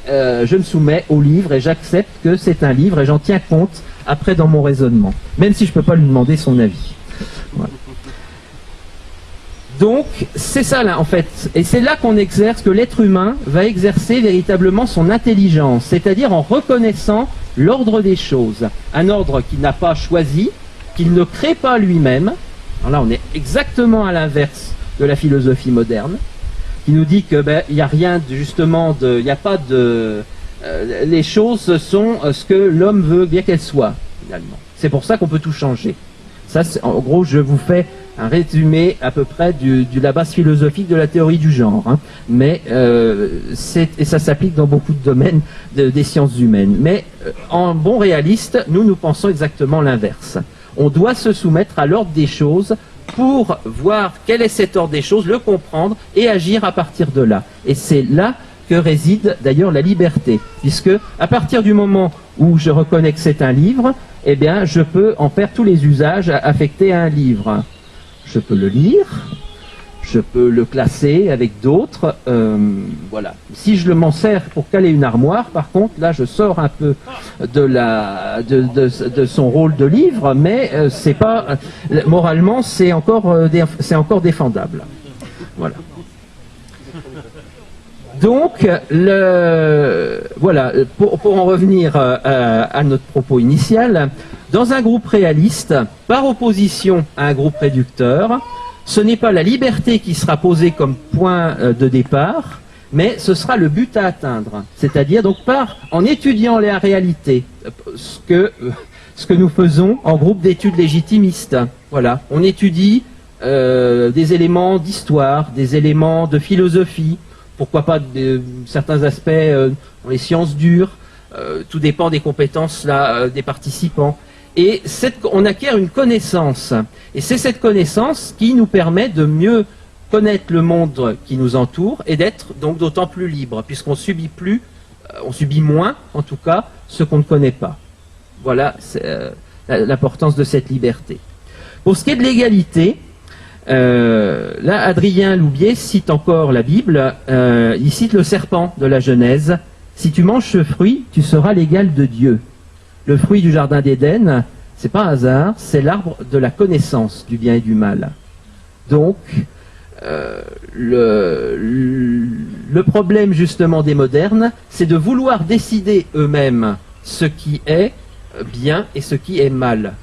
je me soumets au livre et j'accepte que c'est un livre et j'en tiens compte après dans mon raisonnement, même si je ne peux pas lui demander son avis. Voilà. Donc, c'est ça là en fait, et c'est là qu'on exerce, que l'être humain va exercer véritablement son intelligence, c'est-à-dire en reconnaissant l'ordre des choses, un ordre qu'il n'a pas choisi, qu'il ne crée pas lui-même. Alors là, on est exactement à l'inverse de la philosophie moderne, qui nous dit que il n'y a rien justement il n'y a pas de, les choses sont ce que l'homme veut bien qu'elles soient finalement. C'est pour ça qu'on peut tout changer. Ça, en gros, je vous fais un résumé à peu près de la base philosophique de la théorie du genre, hein. Mais et ça s'applique dans beaucoup de domaines des sciences humaines. Mais en bon réaliste, nous pensons exactement l'inverse. On doit se soumettre à l'ordre des choses pour voir quel est cet ordre des choses, le comprendre et agir à partir de là. Et c'est là que réside d'ailleurs la liberté, puisque à partir du moment où je reconnais que c'est un livre, eh bien, je peux en faire tous les usages affectés à un livre. Je peux le lire, je peux le classer avec d'autres, voilà. Si je m'en sers pour caler une armoire, par contre, là, je sors un peu de son rôle de livre, mais c'est pas moralement, c'est encore défendable. Voilà. Donc, voilà, pour en revenir à notre propos initial, dans un groupe réaliste, par opposition à un groupe réducteur, ce n'est pas la liberté qui sera posée comme point de départ, mais ce sera le but à atteindre. C'est-à-dire, donc, en étudiant la réalité, ce que nous faisons en groupe d'études légitimistes. Voilà, on étudie des éléments d'histoire, des éléments de philosophie, pourquoi pas certains aspects dans les sciences dures, tout dépend des compétences des participants. Et on acquiert une connaissance. Et c'est cette connaissance qui nous permet de mieux connaître le monde qui nous entoure et d'être donc d'autant plus libre, puisqu'on subit moins, en tout cas, ce qu'on ne connaît pas. Voilà l'importance de cette liberté. Pour ce qui est de l'égalité, là, Adrien Loubier cite encore la Bible. Il cite le serpent de la Genèse. « Si tu manges ce fruit, tu seras l'égal de Dieu. » Le fruit du jardin d'Éden, c'est pas un hasard, c'est l'arbre de la connaissance du bien et du mal. Donc, le problème justement des modernes, c'est de vouloir décider eux-mêmes ce qui est bien et ce qui est mal,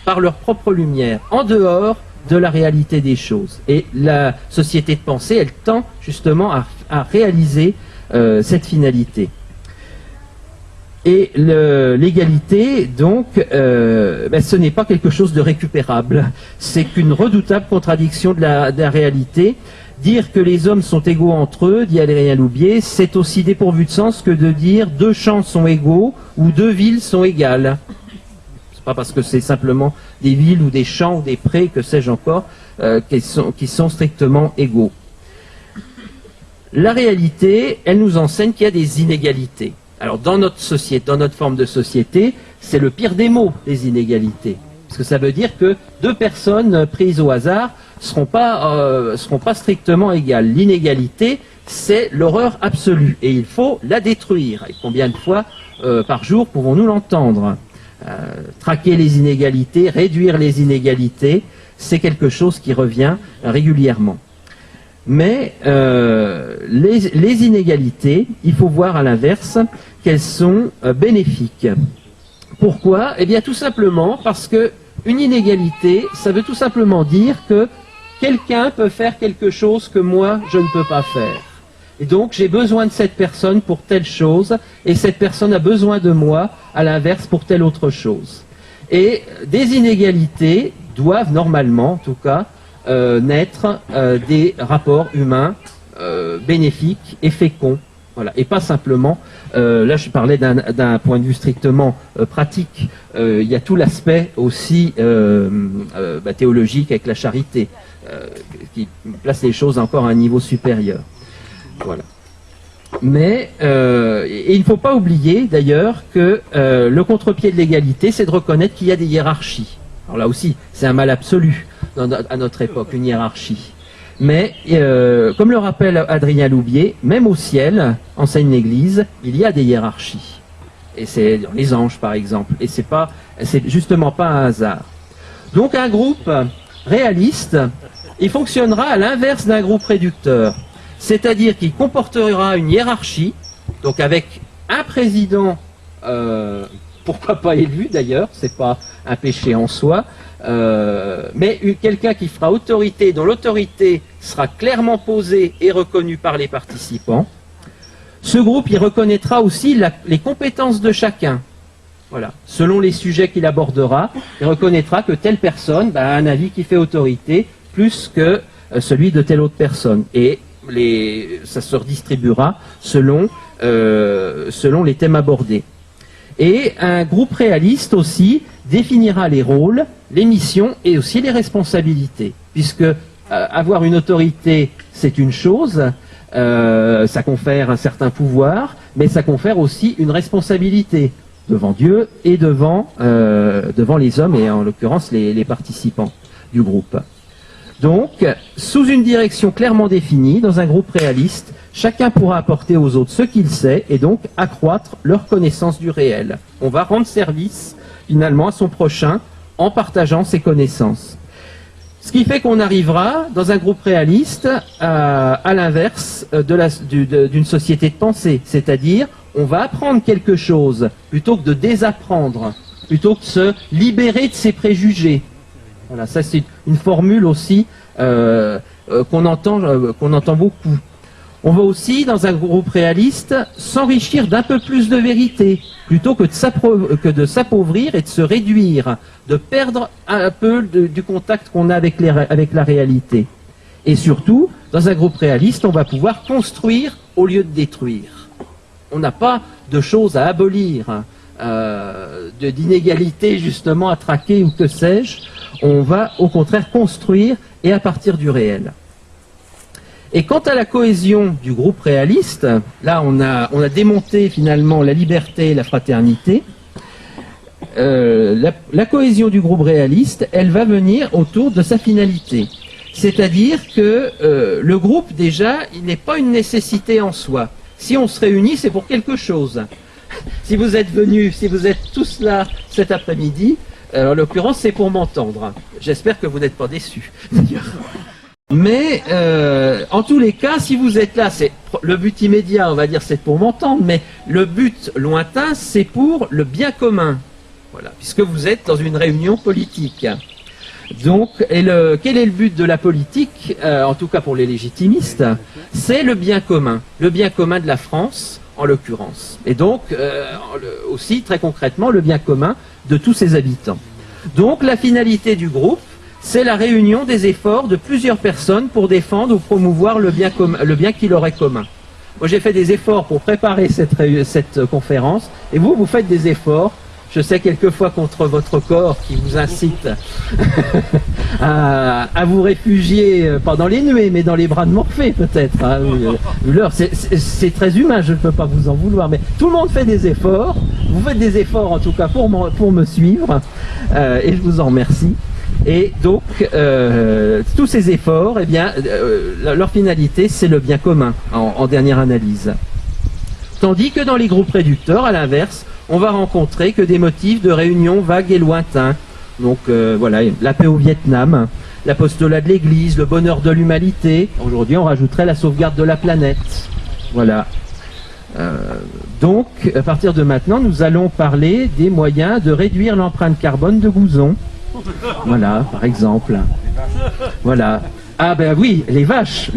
par leur propre lumière, en dehors de la réalité des choses. Et la société de pensée, elle tend justement à réaliser cette finalité. Et l'égalité, donc, ce n'est pas quelque chose de récupérable. C'est qu'une redoutable contradiction de la réalité. Dire que les hommes sont égaux entre eux, dit Adrien Loubier, c'est aussi dépourvu de sens que de dire deux champs sont égaux ou deux villes sont égales. C'est pas parce que c'est simplement des villes ou des champs ou des prés, que sais-je encore, qui sont strictement égaux. La réalité, elle nous enseigne qu'il y a des inégalités. Alors dans notre société, dans notre forme de société, c'est le pire des maux, les inégalités. Parce que ça veut dire que deux personnes prises au hasard seront pas strictement égales. L'inégalité, c'est l'horreur absolue. Et il faut la détruire. Et combien de fois par jour pouvons-nous l'entendre ? Traquer les inégalités, réduire les inégalités, c'est quelque chose qui revient régulièrement. Mais les inégalités, il faut voir à l'inverse qu'elles sont bénéfiques. Pourquoi ? Eh bien tout simplement parce que une inégalité, ça veut tout simplement dire que quelqu'un peut faire quelque chose que moi, je ne peux pas faire. Et donc j'ai besoin de cette personne pour telle chose, et cette personne a besoin de moi, à l'inverse, pour telle autre chose. Et des inégalités doivent normalement, en tout cas, naître des rapports humains bénéfiques et féconds. Voilà. Et pas simplement, là je parlais d'un point de vue strictement pratique, il y a tout l'aspect aussi théologique avec la charité, qui place les choses encore à un niveau supérieur. Voilà. Mais et il ne faut pas oublier d'ailleurs que le contre-pied de l'égalité, c'est de reconnaître qu'il y a des hiérarchies. Alors là aussi, c'est un mal absolu à notre époque, une hiérarchie. Mais, comme le rappelle Adrien Loubier, même au ciel, enseigne l'Église, il y a des hiérarchies. Et c'est dans les anges, par exemple. Et c'est justement pas un hasard. Donc un groupe réaliste, il fonctionnera à l'inverse d'un groupe réducteur. C'est-à-dire qu'il comportera une hiérarchie, donc avec un président, pourquoi pas élu d'ailleurs, c'est pas un péché en soi, mais quelqu'un qui fera autorité, dont l'autorité sera clairement posée et reconnue par les participants. Ce groupe, il reconnaîtra aussi les compétences de chacun. Voilà. Selon les sujets qu'il abordera, il reconnaîtra que telle personne a un avis qui fait autorité plus que celui de telle autre personne. Et ça se redistribuera selon les thèmes abordés. Et un groupe réaliste aussi définira les rôles, les missions et aussi les responsabilités. Puisque avoir une autorité, c'est une chose, ça confère un certain pouvoir, mais ça confère aussi une responsabilité. devant Dieu et devant les hommes, et en l'occurrence les participants du groupe. Donc, sous une direction clairement définie, dans un groupe réaliste, chacun pourra apporter aux autres ce qu'il sait et donc accroître leur connaissance du réel. On va rendre service finalement à son prochain en partageant ses connaissances. Ce qui fait qu'on arrivera dans un groupe réaliste à l'inverse d'une société de pensée, c'est-à-dire on va apprendre quelque chose plutôt que de désapprendre, plutôt que de se libérer de ses préjugés. Voilà, ça c'est une formule aussi qu'on entend beaucoup. On va aussi, dans un groupe réaliste, s'enrichir d'un peu plus de vérité, plutôt que de s'appauvrir et de se réduire, de perdre un peu du contact qu'on a avec la réalité. Et surtout, dans un groupe réaliste, on va pouvoir construire au lieu de détruire. On n'a pas de choses à abolir, d'inégalités justement à traquer ou que sais-je. On va au contraire construire et à partir du réel. Et quant à la cohésion du groupe réaliste, là on a démonté finalement la liberté et la fraternité. La cohésion du groupe réaliste, elle va venir autour de sa finalité. C'est-à-dire que le groupe déjà, il n'est pas une nécessité en soi. Si on se réunit, c'est pour quelque chose. Si vous êtes venus, si vous êtes tous là cet après-midi, en l'occurrence c'est pour m'entendre. J'espère que vous n'êtes pas déçus. Mais en tous les cas, si vous êtes là, c'est le but immédiat, on va dire, c'est pour m'entendre, mais le but lointain, c'est pour le bien commun. Voilà, puisque vous êtes dans une réunion politique. Donc, quel est le but de la politique, en tout cas pour les légitimistes? C'est le bien commun de la France, en l'occurrence. Et donc, aussi, très concrètement, le bien commun de tous ses habitants. Donc, la finalité du groupe, c'est la réunion des efforts de plusieurs personnes pour défendre ou promouvoir le bien qui leur est commun. Moi, j'ai fait des efforts pour préparer cette conférence, et vous faites des efforts, je sais quelquefois contre votre corps qui vous incite à vous réfugier, pas dans les nuées, mais dans les bras de Morphée peut-être. Hein. C'est très humain, je ne peux pas vous en vouloir, mais tout le monde fait des efforts, vous faites des efforts en tout cas pour me suivre, et je vous en remercie. Et donc, tous ces efforts, eh bien, leur finalité, c'est le bien commun, en dernière analyse. Tandis que dans les groupes réducteurs, à l'inverse, on va rencontrer que des motifs de réunion vagues et lointains. Donc, voilà, la paix au Vietnam, l'apostolat de l'Église, le bonheur de l'humanité. Aujourd'hui, on rajouterait la sauvegarde de la planète. Voilà. Donc, à partir de maintenant, nous allons parler des moyens de réduire l'empreinte carbone de Gouzon. Voilà, par exemple. Voilà. Ah ben oui, les vaches.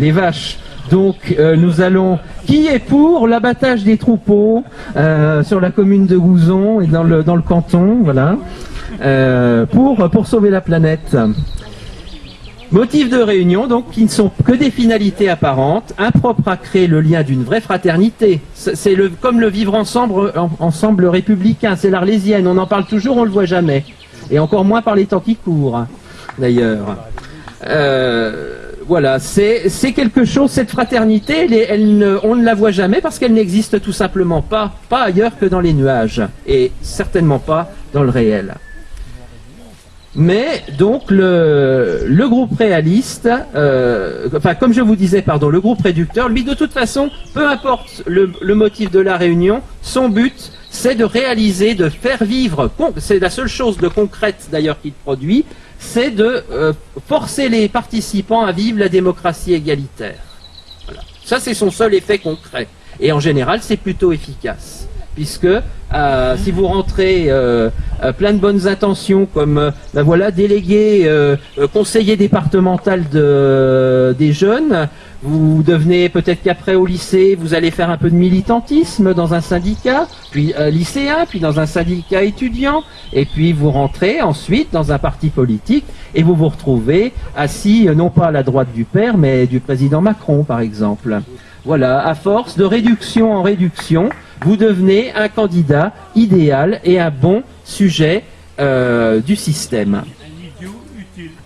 Donc nous allons... Qui est pour l'abattage des troupeaux sur la commune de Gouzon et dans le canton, voilà, pour sauver la planète. Motifs de réunion, donc, qui ne sont que des finalités apparentes, impropres à créer le lien d'une vraie fraternité. C'est comme le vivre ensemble républicain, c'est l'Arlésienne, on en parle toujours, on le voit jamais. Et encore moins par les temps qui courent, d'ailleurs. Voilà, c'est quelque chose, cette fraternité, on ne la voit jamais parce qu'elle n'existe tout simplement pas ailleurs que dans les nuages, et certainement pas dans le réel. Mais donc le groupe réaliste, comme je vous disais, le groupe réducteur, lui de toute façon, peu importe le motif de la réunion, son but, c'est de réaliser, de faire vivre, c'est la seule chose de concrète d'ailleurs qu'il produit, c'est de forcer les participants à vivre la démocratie égalitaire. Voilà. Ça, c'est son seul effet concret. Et en général, c'est plutôt efficace. Puisque si vous rentrez plein de bonnes intentions, comme délégué, conseiller départemental des jeunes, vous devenez peut-être qu'après au lycée, vous allez faire un peu de militantisme dans un syndicat, puis lycéen, puis dans un syndicat étudiant, et puis vous rentrez ensuite dans un parti politique, et vous vous retrouvez assis, non pas à la droite du père, mais du président Macron, par exemple. Voilà, à force de réduction en réduction, vous devenez un candidat idéal et un bon sujet du système.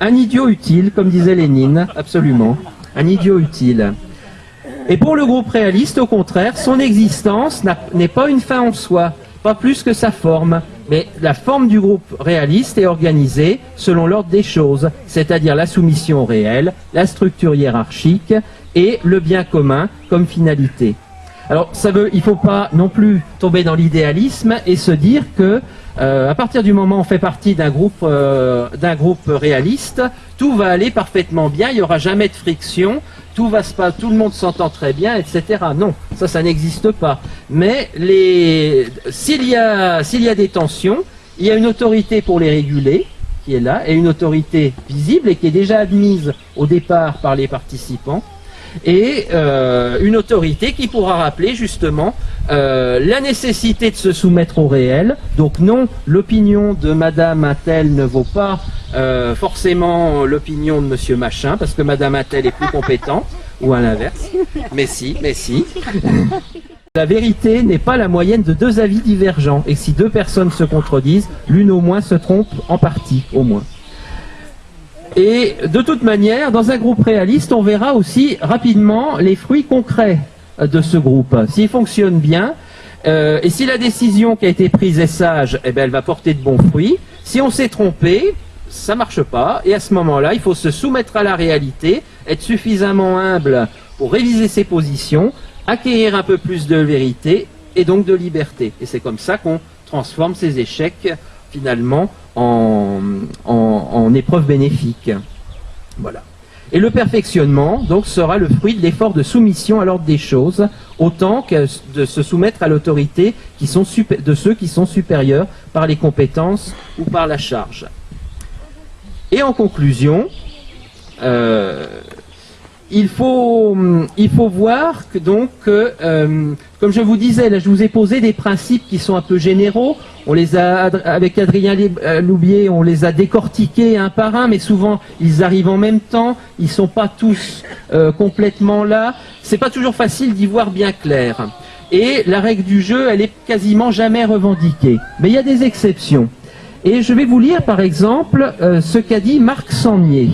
Un idiot utile, comme disait Lénine, absolument. Un idiot utile. Et pour le groupe réaliste, au contraire, son existence n'est pas une fin en soi. pas plus que sa forme. Mais la forme du groupe réaliste est organisée selon l'ordre des choses, c'est-à-dire la soumission au réel, la structure hiérarchique et le bien commun comme finalité. Alors, il ne faut pas non plus tomber dans l'idéalisme et se dire que à partir du moment où on fait partie d'un groupe réaliste, tout va aller parfaitement bien, il n'y aura jamais de friction, tout le monde s'entend très bien, etc. Non, ça n'existe pas. Mais s'il y a des tensions, il y a une autorité pour les réguler, qui est là, et une autorité visible et qui est déjà admise au départ par les participants, et une autorité qui pourra rappeler justement la nécessité de se soumettre au réel. Donc non, l'opinion de Madame Attel ne vaut pas forcément l'opinion de Monsieur Machin, parce que Madame Attel est plus compétente, ou à l'inverse. Mais si. La vérité n'est pas la moyenne de deux avis divergents, et si deux personnes se contredisent, l'une au moins se trompe en partie, au moins. Et de toute manière, dans un groupe réaliste, on verra aussi rapidement les fruits concrets de ce groupe. S'il fonctionne bien, et si la décision qui a été prise est sage, eh ben, elle va porter de bons fruits. Si on s'est trompé, ça marche pas. Et à ce moment-là, il faut se soumettre à la réalité, être suffisamment humble pour réviser ses positions, acquérir un peu plus de vérité et donc de liberté. Et c'est comme ça qu'on transforme ces échecs finalement en épreuve bénéfique. Voilà. Et le perfectionnement, donc, sera le fruit de l'effort de soumission à l'ordre des choses, autant que de se soumettre à l'autorité de ceux qui sont supérieurs par les compétences ou par la charge. Et en conclusion, il faut voir que donc, comme je vous disais, là, je vous ai posé des principes qui sont un peu généraux. On les a, avec Adrien Loubier, on les a décortiqués un par un, mais souvent ils arrivent en même temps. Ils sont pas tous complètement là. C'est pas toujours facile d'y voir bien clair. Et la règle du jeu, elle est quasiment jamais revendiquée. Mais il y a des exceptions. Et je vais vous lire par exemple ce qu'a dit Marc Sangnier.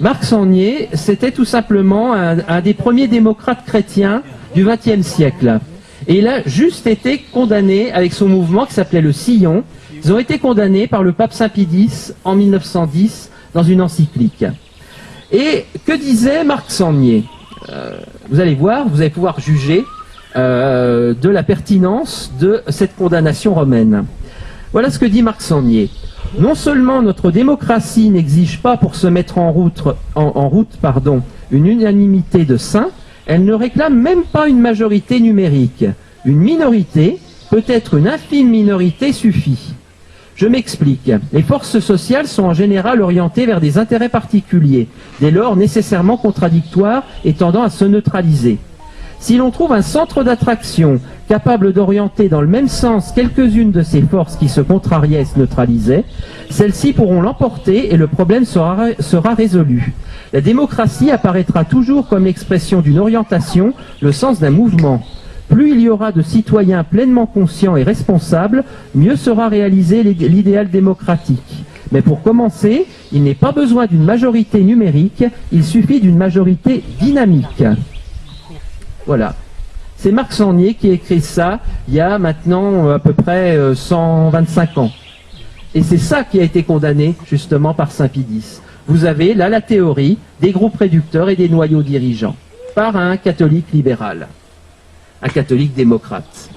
Marc Sangnier, c'était tout simplement un des premiers démocrates chrétiens du XXe siècle. Et il a juste été condamné avec son mouvement qui s'appelait le Sillon. Ils ont été condamnés par le pape Saint Pie X en 1910 dans une encyclique. Et que disait Marc Sangnier? Vous allez voir, vous allez pouvoir juger de la pertinence de cette condamnation romaine. Voilà ce que dit Marc Sangnier. Non seulement notre démocratie n'exige pas pour se mettre en route, une unanimité de saints, elle ne réclame même pas une majorité numérique. Une minorité, peut-être une infime minorité, suffit. Je m'explique. Les forces sociales sont en général orientées vers des intérêts particuliers, dès lors nécessairement contradictoires et tendant à se neutraliser. Si l'on trouve un centre d'attraction capable d'orienter dans le même sens quelques-unes de ces forces qui se contrariaient et se neutralisaient, celles-ci pourront l'emporter et le problème sera résolu. La démocratie apparaîtra toujours comme l'expression d'une orientation, le sens d'un mouvement. Plus il y aura de citoyens pleinement conscients et responsables, mieux sera réalisé l'idéal démocratique. Mais pour commencer, il n'est pas besoin d'une majorité numérique, il suffit d'une majorité dynamique. Voilà. C'est Marc Sangnier qui a écrit ça il y a maintenant à peu près 125 ans. Et c'est ça qui a été condamné justement par Saint Pie X. Vous avez là la théorie des groupes réducteurs et des noyaux dirigeants par un catholique libéral, un catholique démocrate.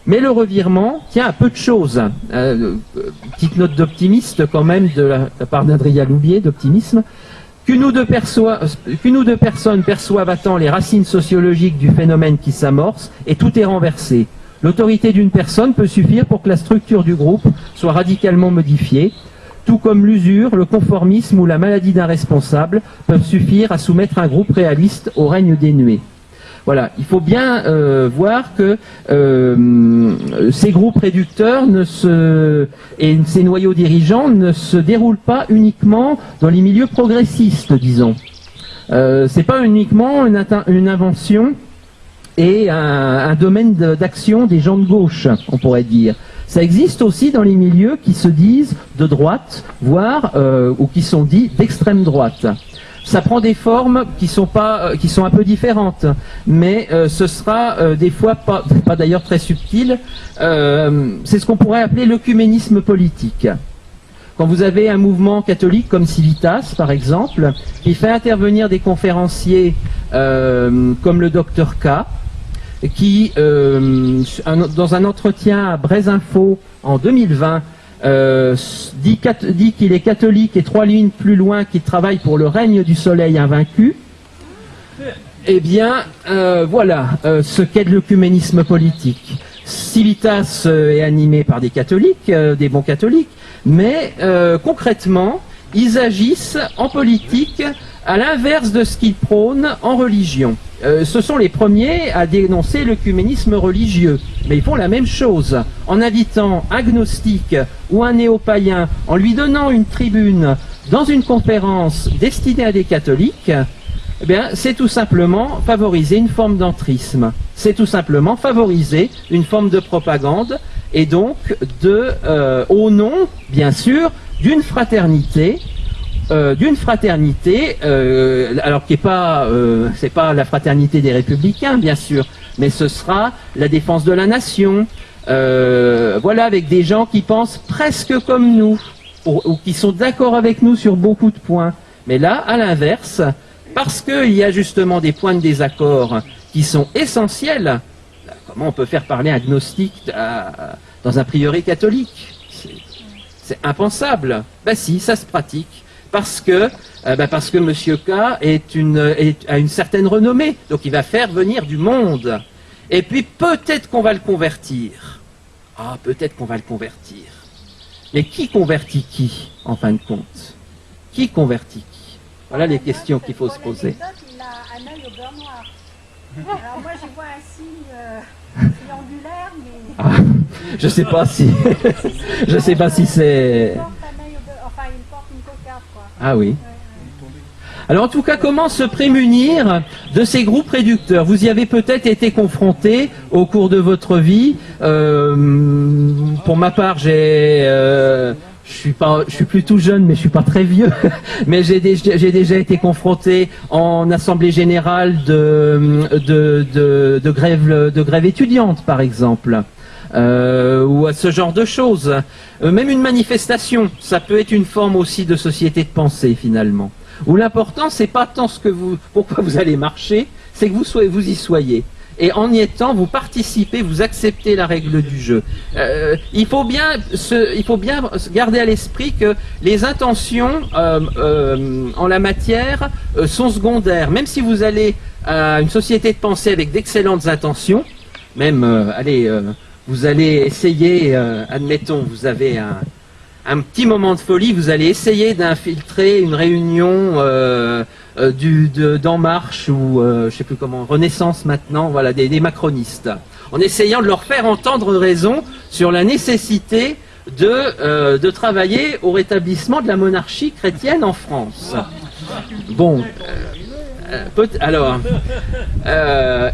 Mais le revirement tient à peu de choses. Petite note d'optimiste quand même de la part d'Adrien Loubier, d'optimisme. Qu'une ou deux personnes perçoivent à temps les racines sociologiques du phénomène qui s'amorce et tout est renversé. L'autorité d'une personne peut suffire pour que la structure du groupe soit radicalement modifiée, tout comme l'usure, le conformisme ou la maladie d'un responsable peuvent suffire à soumettre un groupe réaliste au règne dénué. Voilà, il faut bien voir que ces groupes réducteurs et ces noyaux dirigeants ne se déroulent pas uniquement dans les milieux progressistes, disons. C'est pas uniquement une invention et un domaine d'action des gens de gauche, on pourrait dire. Ça existe aussi dans les milieux qui se disent de droite, voire ou qui sont dits d'extrême droite. ça prend des formes qui sont un peu différentes, mais ce sera des fois pas d'ailleurs très subtil. C'est ce qu'on pourrait appeler l'œcuménisme politique. Quand vous avez un mouvement catholique comme Civitas, par exemple, qui fait intervenir des conférenciers comme le Dr K, qui, dans un entretien à Brésinfo en 2020, dit qu'il est catholique et 3 lignes plus loin qu'il travaille pour le règne du soleil invaincu. Eh bien, voilà ce qu'est de l'œcuménisme politique. Civitas est animé par des catholiques, des bons catholiques, mais concrètement, ils agissent en politique à l'inverse de ce qu'ils prônent en religion. Ce sont les premiers à dénoncer l'œcuménisme religieux, mais ils font la même chose en invitant un agnostique ou un néo-païen, en lui donnant une tribune dans une conférence destinée à des catholiques. Eh bien, c'est tout simplement favoriser une forme d'entrisme. C'est tout simplement favoriser une forme de propagande et donc au nom, bien sûr, d'une fraternité. Alors qui est pas, c'est pas la fraternité des républicains, bien sûr, mais ce sera la défense de la nation. Voilà, avec des gens qui pensent presque comme nous ou qui sont d'accord avec nous sur beaucoup de points. Mais là, à l'inverse, parce qu'il y a justement des points de désaccord qui sont essentiels. Comment on peut faire parler un gnostique dans un prieuré catholique? C'est impensable. Ben si, ça se pratique. Parce que Monsieur K a une certaine renommée, donc il va faire venir du monde. Et puis peut-être qu'on va le convertir. Ah, peut-être qu'on va le convertir. Mais qui convertit qui, en fin de compte? Qui convertit qui? Voilà les questions qu'il faut se poser. Il a un œil au beurre noir. Alors moi je vois un signe triangulaire, mais... Ah, je sais pas si... je sais pas si c'est... Enfin, il porte une cocarde, quoi. Ah oui. Alors en tout cas, comment se prémunir de ces groupes réducteurs? Vous y avez peut-être été confronté au cours de votre vie. Pour ma part, je suis plutôt jeune, mais je suis pas très vieux. Mais j'ai déjà été confronté en assemblée générale de grève étudiante, par exemple. Ou à ce genre de choses. Même une manifestation, ça peut être une forme aussi de société de pensée finalement. Où l'important c'est pas tant pourquoi vous allez marcher, c'est que vous y soyez. Et en y étant, vous participez, vous acceptez la règle du jeu. Il faut bien garder à l'esprit que les intentions en la matière sont secondaires. Même si vous allez à une société de pensée avec d'excellentes intentions, même vous allez essayer, admettons, vous avez un petit moment de folie, vous allez essayer d'infiltrer une réunion d'En Marche ou je sais plus comment, Renaissance maintenant, voilà, des macronistes, en essayant de leur faire entendre raison sur la nécessité de travailler au rétablissement de la monarchie chrétienne en France. Bon. Alors,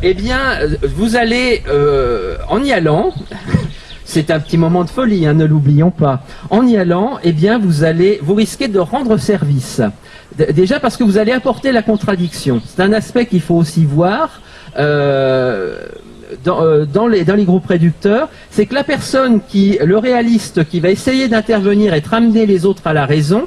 eh bien, vous allez, en y allant, c'est un petit moment de folie, hein, ne l'oublions pas. En y allant, eh bien, vous risquez de rendre service. Déjà parce que vous allez apporter la contradiction. C'est un aspect qu'il faut aussi voir dans les groupes réducteurs, c'est que la personne le réaliste qui va essayer d'intervenir et de ramener les autres à la raison,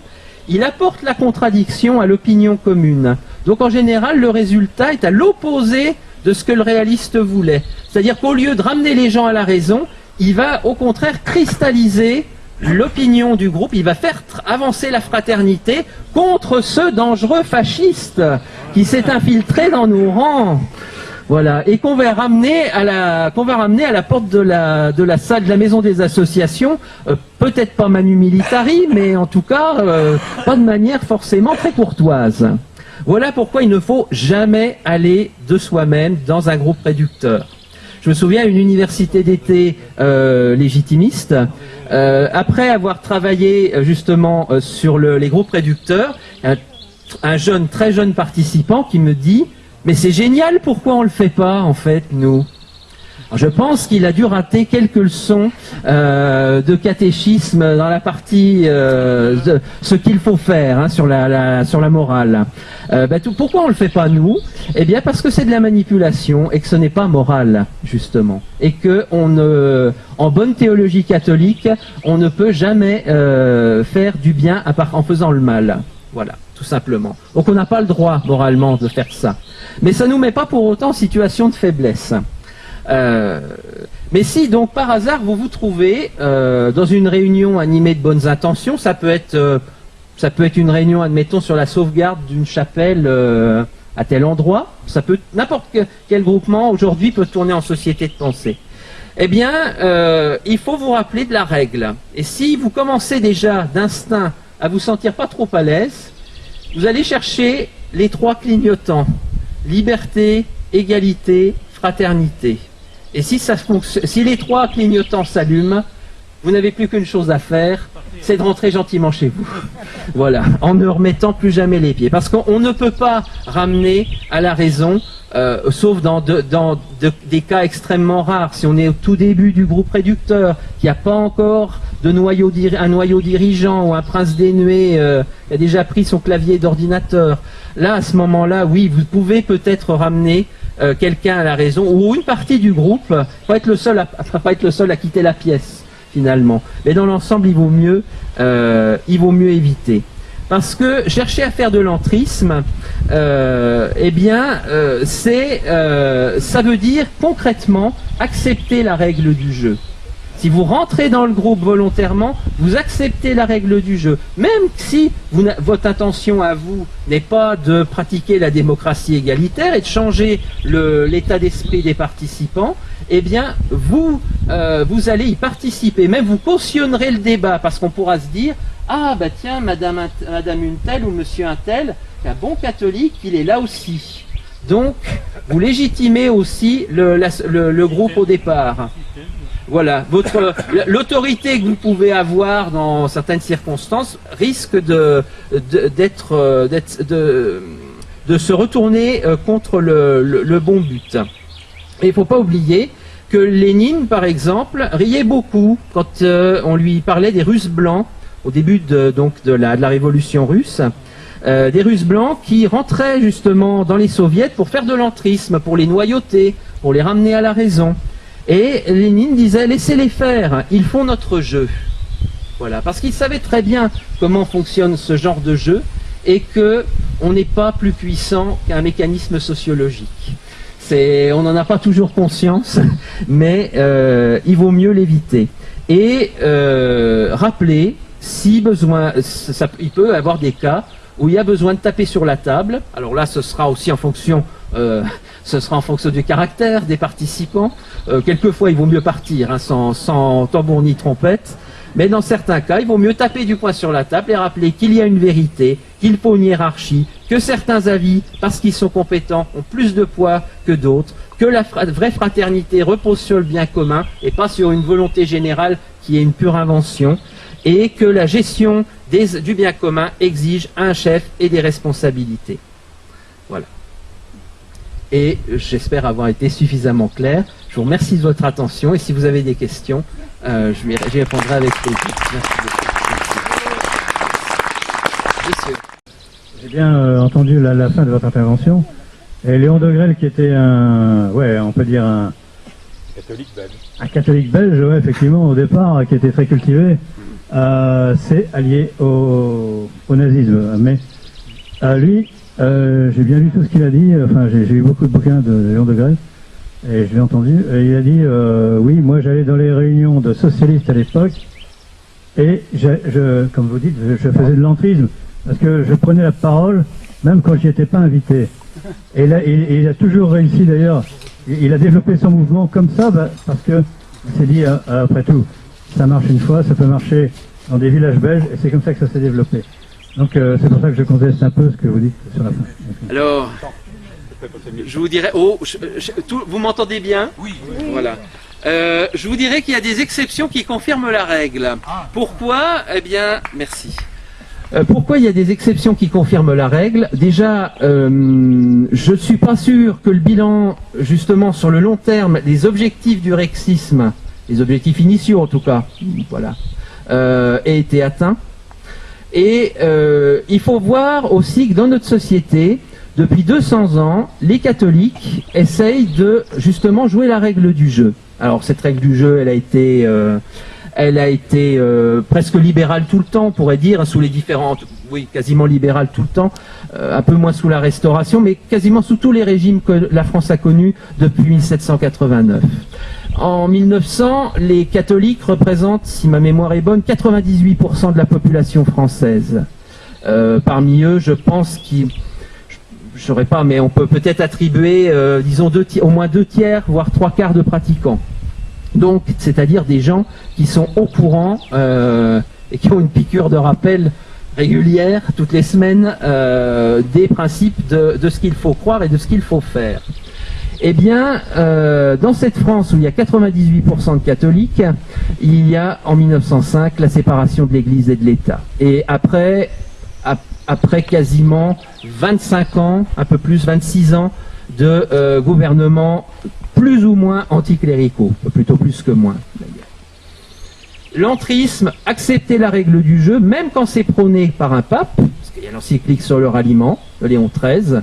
il apporte la contradiction à l'opinion commune. Donc en général, le résultat est à l'opposé de ce que le réaliste voulait. C'est-à-dire qu'au lieu de ramener les gens à la raison, il va au contraire cristalliser l'opinion du groupe, il va faire avancer la fraternité contre ce dangereux fasciste qui s'est infiltré dans nos rangs. Voilà, et qu'on va ramener à la porte de la salle de la maison des associations, peut-être pas manu militari, mais en tout cas pas de manière forcément très courtoise. Voilà pourquoi il ne faut jamais aller de soi-même dans un groupe réducteur. Je me souviens à une université d'été légitimiste, après avoir travaillé justement sur les groupes réducteurs, un très jeune participant qui me dit: mais c'est génial, pourquoi on le fait pas en fait, nous? Alors, je pense qu'il a dû rater quelques leçons de catéchisme dans la partie de ce qu'il faut faire hein, sur la morale. Pourquoi on le fait pas nous? Eh bien parce que c'est de la manipulation et que ce n'est pas moral justement, et que en bonne théologie catholique, on ne peut jamais faire du bien en faisant le mal. Voilà, tout simplement. Donc on n'a pas le droit moralement de faire ça. Mais ça nous met pas pour autant en situation de faiblesse. Mais si donc par hasard vous vous trouvez dans une réunion animée de bonnes intentions, ça peut être une réunion, admettons, sur la sauvegarde d'une chapelle à tel endroit. Ça peut n'importe quel groupement aujourd'hui peut tourner en société de pensée. Eh bien, il faut vous rappeler de la règle. Et si vous commencez déjà d'instinct à vous sentir pas trop à l'aise, vous allez chercher les 3 clignotants: liberté, égalité, fraternité. Et si les 3 clignotants s'allument, vous n'avez plus qu'une chose à faire, c'est de rentrer gentiment chez vous. Voilà, en ne remettant plus jamais les pieds. Parce qu'on ne peut pas ramener à la raison, sauf dans des cas extrêmement rares. Si on est au tout début du groupe réducteur, qu'il n'y a pas encore de un noyau dirigeant ou un prince dénué qui a déjà pris son clavier d'ordinateur, là, à ce moment-là, oui, vous pouvez peut-être ramener quelqu'un à la raison, ou une partie du groupe, pas être le seul à quitter la pièce finalement. Mais dans l'ensemble, il vaut mieux éviter. Parce que chercher à faire de l'entrisme, ça veut dire concrètement accepter la règle du jeu. Si vous rentrez dans le groupe volontairement, vous acceptez la règle du jeu. Même si votre intention à vous n'est pas de pratiquer la démocratie égalitaire et de changer l'état d'esprit des participants, eh bien, vous allez y participer. Même vous cautionnerez le débat parce qu'on pourra se dire « Ah, bah tiens, madame une telle ou monsieur un tel, un bon catholique, il est là aussi. » Donc, vous légitimez aussi le groupe au départ. Voilà, l'autorité que vous pouvez avoir dans certaines circonstances risque de se retourner contre le bon but. Et il ne faut pas oublier que Lénine, par exemple, riait beaucoup quand on lui parlait des Russes blancs au début de la révolution russe. Des Russes blancs qui rentraient justement dans les soviets pour faire de l'entrisme, pour les noyauter, pour les ramener à la raison. Et Lénine disait, laissez-les faire, ils font notre jeu. Voilà, parce qu'il savait très bien comment fonctionne ce genre de jeu et qu'on n'est pas plus puissant qu'un mécanisme sociologique. On n'en a pas toujours conscience, mais il vaut mieux l'éviter. Et rappeler, si besoin, il peut y avoir des cas où il y a besoin de taper sur la table. Alors là, ce sera aussi en fonction du caractère des participants. Quelquefois, il vaut mieux partir hein, sans tambour ni trompette. Mais dans certains cas, il vaut mieux taper du poing sur la table et rappeler qu'il y a une vérité, qu'il faut une hiérarchie, que certains avis, parce qu'ils sont compétents, ont plus de poids que d'autres, que la vraie fraternité repose sur le bien commun et pas sur une volonté générale qui est une pure invention, et que la gestion du bien commun exige un chef et des responsabilités. Voilà. Et j'espère avoir été suffisamment clair. Je vous remercie de votre attention et si vous avez des questions, j'y répondrai avec plaisir. Merci beaucoup. Messieurs. J'ai bien entendu la fin de votre intervention. Et Léon Degrelle, qui était on peut dire un catholique belge. Un catholique belge, ouais, effectivement, au départ, qui était très cultivé, s'est allié au nazisme. Mais lui, j'ai bien lu tout ce qu'il a dit. Enfin, j'ai eu beaucoup de bouquins de Léon Degrelle. Et je l'ai entendu, et il a dit, oui, moi j'allais dans les réunions de socialistes à l'époque, et comme vous dites, je faisais de l'entrisme, parce que je prenais la parole, même quand j'y étais pas invité. Et là, il a toujours réussi d'ailleurs, il a développé son mouvement comme ça, parce que il s'est dit, après tout, ça marche une fois, ça peut marcher dans des villages belges, et c'est comme ça que ça s'est développé. Donc c'est pour ça que je conteste un peu ce que vous dites sur la fin. Alors... je vous dirais, vous m'entendez bien? Oui. Voilà. Je vous dirais qu'il y a des exceptions qui confirment la règle. Pourquoi? Eh bien, merci. Pourquoi il y a des exceptions qui confirment la règle? Déjà, je ne suis pas sûr que le bilan, justement, sur le long terme, les objectifs du rexisme, les objectifs initiaux en tout cas, voilà, aient été atteints. Et il faut voir aussi que dans notre société, depuis 200 ans, les catholiques essayent de, justement, jouer la règle du jeu. Alors, cette règle du jeu, elle a été presque libérale tout le temps, on pourrait dire, sous les différentes, oui, quasiment libérale tout le temps, un peu moins sous la Restauration, mais quasiment sous tous les régimes que la France a connus depuis 1789. En 1900, les catholiques représentent, si ma mémoire est bonne, 98% de la population française. Parmi eux, je pense je saurais pas, mais on peut peut-être attribuer, disons, au moins 2/3, voire 3/4 de pratiquants. Donc, c'est-à-dire des gens qui sont au courant et qui ont une piqûre de rappel régulière toutes les semaines des principes de ce qu'il faut croire et de ce qu'il faut faire. Eh bien, dans cette France où il y a 98% de catholiques, il y a en 1905 la séparation de l'Église et de l'État. Et après quasiment 25 ans, un peu plus, 26 ans de gouvernement plus ou moins anticléricaux, plutôt plus que moins d'ailleurs. L'entrisme, accepter la règle du jeu, même quand c'est prôné par un pape, parce qu'il y a l'encyclique sur le ralliement de Léon XIII,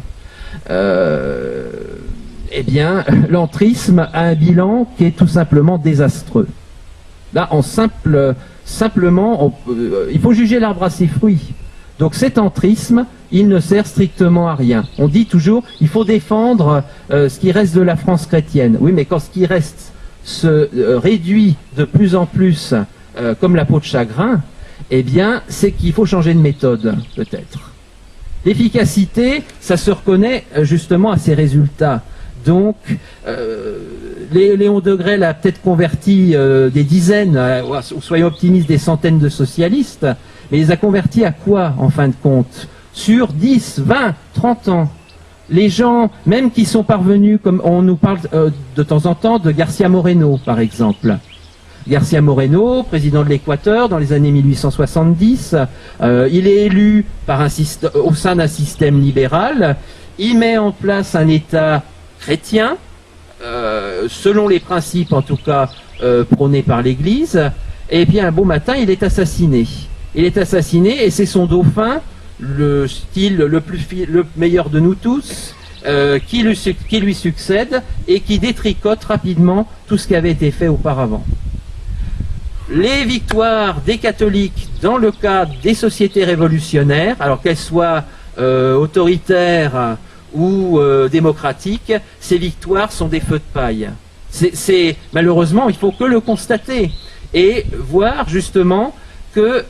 eh bien, l'entrisme a un bilan qui est tout simplement désastreux. Là, simplement, il faut juger l'arbre à ses fruits. Donc cet entrisme, il ne sert strictement à rien. On dit toujours, il faut défendre ce qui reste de la France chrétienne. Oui, mais quand ce qui reste se réduit de plus en plus comme la peau de chagrin, eh bien, c'est qu'il faut changer de méthode, peut-être. L'efficacité, ça se reconnaît justement à ses résultats. Donc, Léon Degrelle a peut-être converti des dizaines, ou soyons optimistes, des centaines de socialistes, mais il les a convertis à quoi, en fin de compte? Sur 10, 20, 30 ans. Les gens, même qui sont parvenus, comme on nous parle de temps en temps, de Garcia Moreno, par exemple. Garcia Moreno, président de l'Équateur dans les années 1870, il est élu au sein d'un système libéral, il met en place un État chrétien, selon les principes en tout cas prônés par l'Église, et bien un beau matin il est assassiné. Il est assassiné et c'est son dauphin, le style le meilleur de nous tous, qui lui succède et qui détricote rapidement tout ce qui avait été fait auparavant. Les victoires des catholiques dans le cadre des sociétés révolutionnaires, alors qu'elles soient autoritaires ou démocratiques, ces victoires sont des feux de paille. Malheureusement, il faut que le constater et voir justement que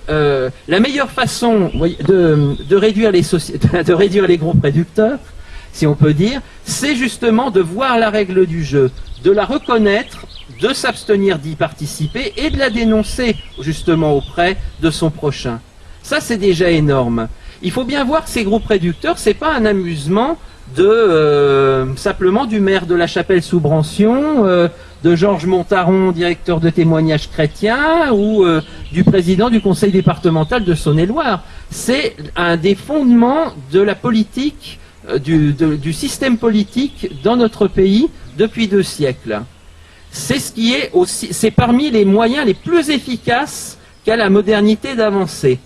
la meilleure façon de réduire les groupes réducteurs, si on peut dire, c'est justement de voir la règle du jeu, de la reconnaître, de s'abstenir d'y participer et de la dénoncer justement auprès de son prochain. Ça, c'est déjà énorme. Il faut bien voir que ces groupes réducteurs, c'est pas un amusement simplement du maire de la Chapelle-sous-Brancion, de Georges Montaron, directeur de témoignages chrétiens, ou du président du conseil départemental de Saône-et-Loire. C'est un des fondements de la politique, du système politique dans notre pays depuis 2 siècles. C'est ce qui est aussi, c'est parmi les moyens les plus efficaces qu'a la modernité d'avancer.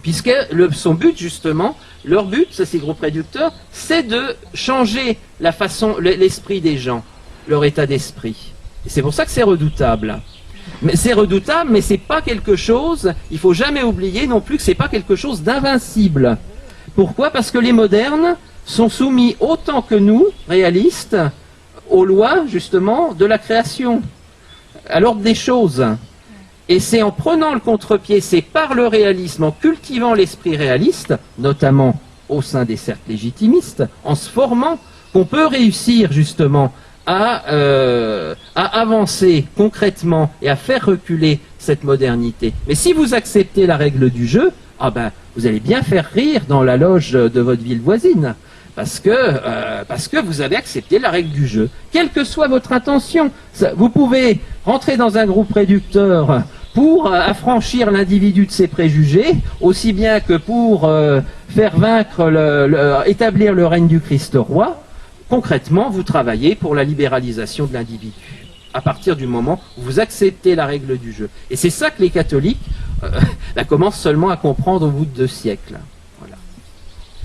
Puisque son but, justement, leur but, ces groupes réducteurs, c'est de changer l'esprit des gens, leur état d'esprit. Et c'est pour ça que c'est redoutable. Mais c'est redoutable, mais c'est pas quelque chose, il faut jamais oublier non plus que c'est pas quelque chose d'invincible. Pourquoi? Parce que les modernes sont soumis autant que nous, réalistes, aux lois, justement, de la création, à l'ordre des choses. Et c'est en prenant le contre-pied, c'est par le réalisme, en cultivant l'esprit réaliste, notamment au sein des cercles légitimistes, en se formant, qu'on peut réussir justement à avancer concrètement et à faire reculer cette modernité. Mais si vous acceptez la règle du jeu, vous allez bien faire rire dans la loge de votre ville voisine. Parce que vous avez accepté la règle du jeu. Quelle que soit votre intention, vous pouvez rentrer dans un groupe réducteur pour affranchir l'individu de ses préjugés, aussi bien que pour faire vaincre, établir le règne du Christ roi. Concrètement, vous travaillez pour la libéralisation de l'individu, à partir du moment où vous acceptez la règle du jeu. Et c'est ça que les catholiques la commencent seulement à comprendre au bout de 2 siècles. Voilà.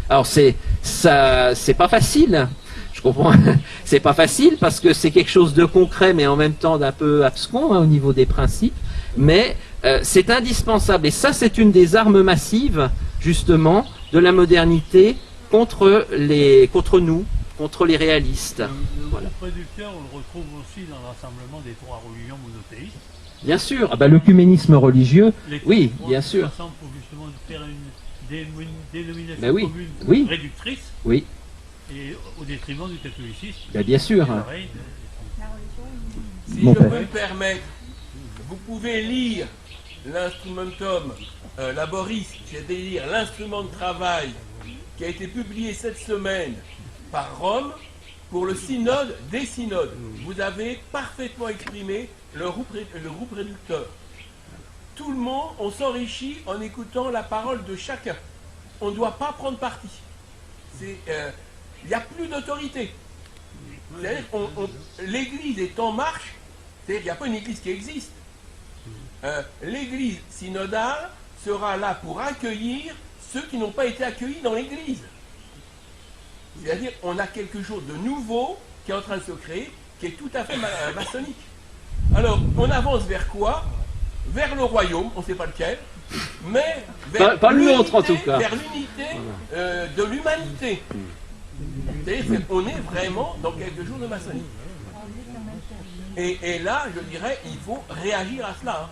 Alors c'est pas facile, je comprends, c'est pas facile parce que c'est quelque chose de concret mais en même temps d'un peu abscon au niveau des principes, mais c'est indispensable. Et ça, c'est une des armes massives, justement, de la modernité contre nous, contre les réalistes. Le Voilà. groupe préducteur, on le retrouve aussi dans l'ensemble des 3 religions monothéistes. Bien sûr, l'œcuménisme religieux, oui, bien sûr. Ensemble pour justement faire une dénomination Ben oui, commune oui. réductrice Oui, et au détriment du catholicisme. bien sûr. Et pareil, Si Mon je père. peux me permettre, vous pouvez lire l'instrumentum laboris, c'est-à-dire l'instrument de travail qui a été publié cette semaine par Rome pour le synode des synodes. Vous avez parfaitement exprimé le groupe réducteur. Tout le monde, on s'enrichit en écoutant la parole de chacun. On ne doit pas prendre parti. Il n'y a plus d'autorité. C'est-à-dire l'Église est en marche, c'est-à-dire qu'il n'y a pas une Église qui existe. L'Église synodale sera là pour accueillir ceux qui n'ont pas été accueillis dans l'Église. C'est-à-dire qu'on a quelque chose de nouveau qui est en train de se créer, qui est tout à fait maçonnique. Alors, on avance vers quoi? Vers le royaume, on ne sait pas lequel, mais vers Pas le nôtre, en tout cas. vers l'unité de l'humanité. C'est-à-dire qu'on est vraiment dans quelque chose de maçonnique. Et là, je dirais, il faut réagir à cela.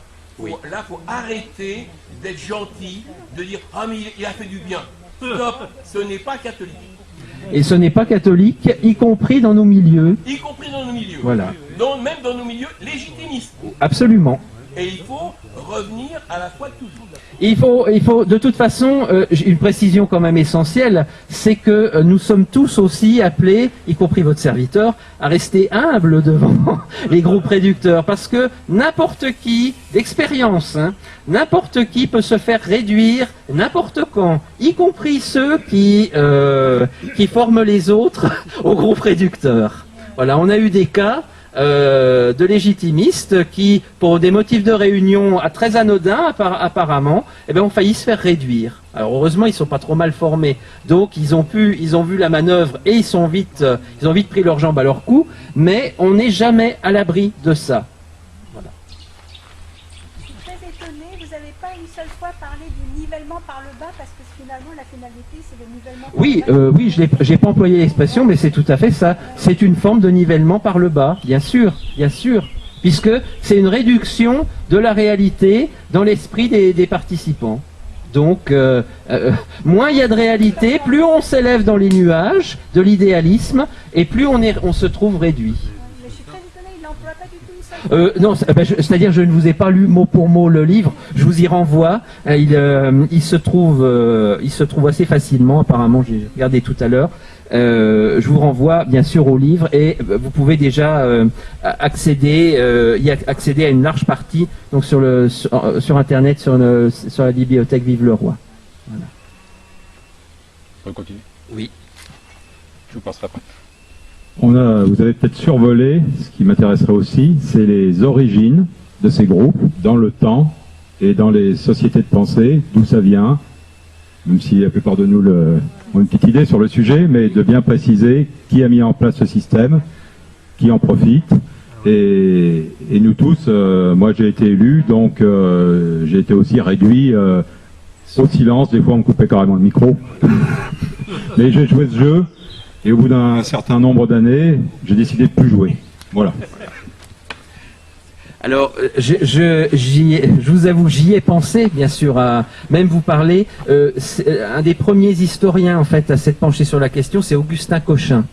Là, il faut arrêter d'être gentil, de dire « Ah, mais il a fait du bien ». Stop, ce n'est pas catholique. Et ce n'est pas catholique, y compris dans nos milieux. Y compris dans nos milieux. Voilà. Même dans nos milieux légitimistes. Absolument. Et il faut revenir à la foi de toujours. Il faut, de toute façon, une précision quand même essentielle, c'est que nous sommes tous aussi appelés, y compris votre serviteur, à rester humbles devant les groupes réducteurs, parce que n'importe qui, d'expérience, n'importe qui peut se faire réduire n'importe quand, y compris ceux qui forment les autres au groupe réducteur. Voilà, on a eu des cas de légitimistes qui, pour des motifs de réunion très anodins apparemment, ont failli se faire réduire. Alors heureusement, ils sont pas trop mal formés, donc ils ont vu la manœuvre et ils ont vite pris leurs jambes à leur cou, mais on n'est jamais à l'abri de ça. Voilà. Je suis très étonnée, vous n'avez pas une seule fois parlé du nivellement par le bas, parce que finalement la finalité c'est le nivellement par Oui, le bas. oui, j'ai pas employé l'expression, mais c'est tout à fait ça. C'est une forme de nivellement par le bas, bien sûr, puisque c'est une réduction de la réalité dans l'esprit des participants. Donc, moins il y a de réalité, plus on s'élève dans les nuages de l'idéalisme, et plus on se trouve réduit. Mais je suis très étonnée, il n'emploie pas du tout une seule fois. Non, c'est-à-dire je ne vous ai pas lu mot pour mot le livre, je vous y renvoie. Il se trouve assez facilement, apparemment, j'ai regardé tout à l'heure. Je vous renvoie bien sûr au livre et vous pouvez déjà accéder à une large partie donc sur internet sur la bibliothèque Vive le Roi. Voilà. On peut continuer? Oui. Je vous passerai après. Vous avez peut-être survolé, ce qui m'intéresserait aussi, c'est les origines de ces groupes dans le temps et dans les sociétés de pensée, d'où ça vient, même si la plupart de nous ont une petite idée sur le sujet, mais de bien préciser qui a mis en place ce système, qui en profite. Et nous tous, moi j'ai été élu, donc j'ai été aussi réduit au silence, des fois on me coupait carrément le micro. Mais j'ai joué ce jeu, et au bout d'un certain nombre d'années, j'ai décidé de plus jouer. Voilà. Alors, je vous avoue, j'y ai pensé, bien sûr, à même vous parler. Un des premiers historiens, en fait, à s'être penché sur la question, c'est Augustin Cochin.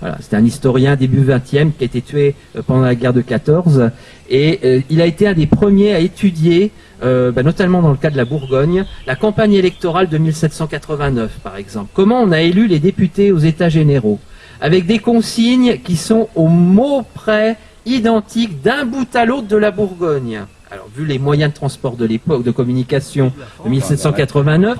Voilà, c'était un historien début 20e qui a été tué pendant la guerre de 14, et il a été un des premiers à étudier, notamment dans le cas de la Bourgogne, la campagne électorale de 1789, par exemple. Comment on a élu les députés aux États généraux, avec des consignes qui sont au mot près identiques d'un bout à l'autre de la Bourgogne. Alors, vu les moyens de transport de l'époque, de communication de 1789,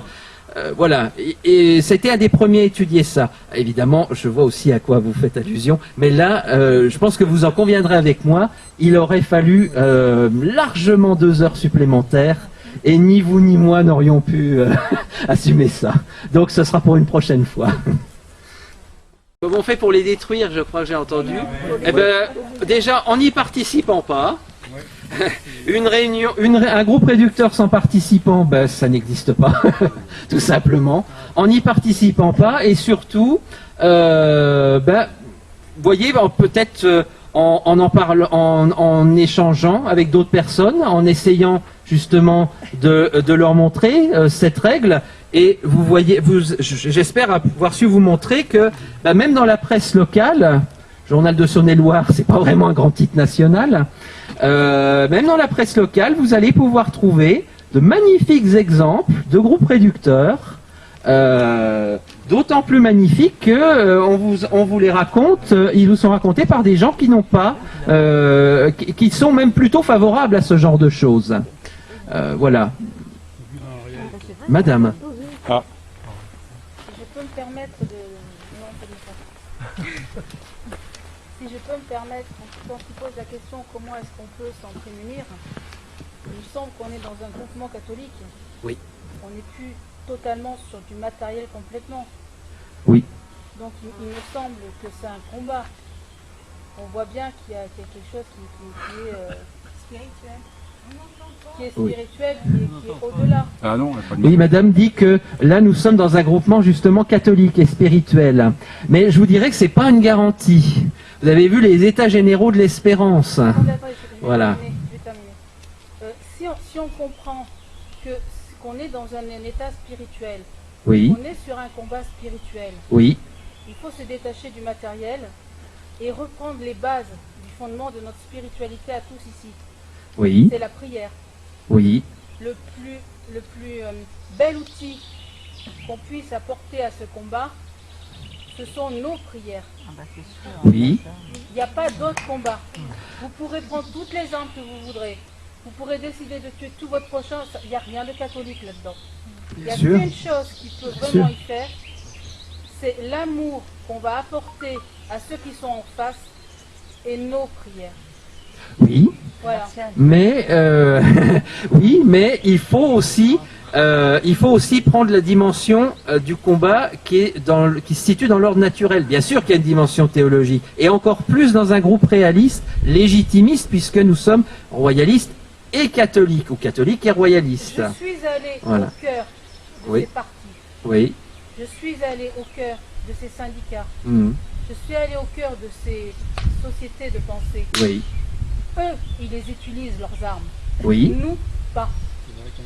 voilà. Et c'était un des premiers à étudier ça. Évidemment, je vois aussi à quoi vous faites allusion. Mais là, je pense que vous en conviendrez avec moi, il aurait fallu largement 2 heures supplémentaires. Et ni vous ni moi n'aurions pu assumer ça. Donc ce sera pour une prochaine fois. Comment on fait pour les détruire, je crois que j'ai entendu. Eh ben, déjà, en n'y participant pas, une réunion, un groupe réducteur sans participants, ben, ça n'existe pas, tout simplement. En n'y participant pas, et surtout, ben, voyez, peut-être en échangeant avec d'autres personnes, en essayant justement de leur montrer cette règle. Et vous voyez, j'espère avoir su vous montrer que bah, même dans la presse locale, Journal de Saône-et-Loire, c'est pas vraiment un grand titre national, même dans la presse locale, vous allez pouvoir trouver de magnifiques exemples de groupes réducteurs, d'autant plus magnifiques que on vous les raconte, ils vous sont racontés par des gens qui n'ont pas, qui sont même plutôt favorables à ce genre de choses. Voilà. Madame. Ah. Si je peux me permettre de... Non, pas si je peux me permettre, quand tu poses la question comment est-ce qu'on peut s'en prémunir, il me semble qu'on est dans un groupement catholique. Oui. On n'est plus totalement sur du matériel complètement. Oui. Donc il me semble que c'est un combat. On voit bien qu'il y a quelque chose qui est spirituel. Qui est spirituel, qui est au-delà. Ah non, pas de Oui, madame dit que là, nous sommes dans un groupement justement catholique et spirituel. Mais je vous dirais que c'est pas une garantie. Vous avez vu les états généraux de l'espérance. Voilà. Je vais terminer. Si on comprend qu'on est dans un état spirituel, Oui, on est sur un combat spirituel, oui, il faut se détacher du matériel et reprendre les bases du fondement de notre spiritualité à tous ici. oui, C'est la prière. oui, Le plus bel outil qu'on puisse apporter à ce combat, ce sont nos prières. oui, Il n'y a pas d'autre combat. Vous pourrez prendre toutes les armes que vous voudrez. Vous pourrez décider de tuer tout votre prochain. Il n'y a rien de catholique là-dedans. Il y a sûr. qu'une chose qui peut vraiment y faire, c'est l'amour qu'on va apporter à ceux qui sont en face et nos prières. oui. Voilà. Mais oui, mais il faut aussi prendre la dimension du combat qui se situe dans l'ordre naturel. Bien sûr qu'il y a une dimension théologique, et encore plus dans un groupe réaliste, légitimiste, puisque nous sommes royalistes et catholiques, ou catholiques et royalistes. Je suis allé Voilà. au cœur de Oui. ces partis. Oui. Je suis allé au cœur de ces syndicats. Mhm. Je suis allé au cœur de ces sociétés de pensée. Oui. Eux, ils les utilisent, leurs armes. Oui. Nous, pas.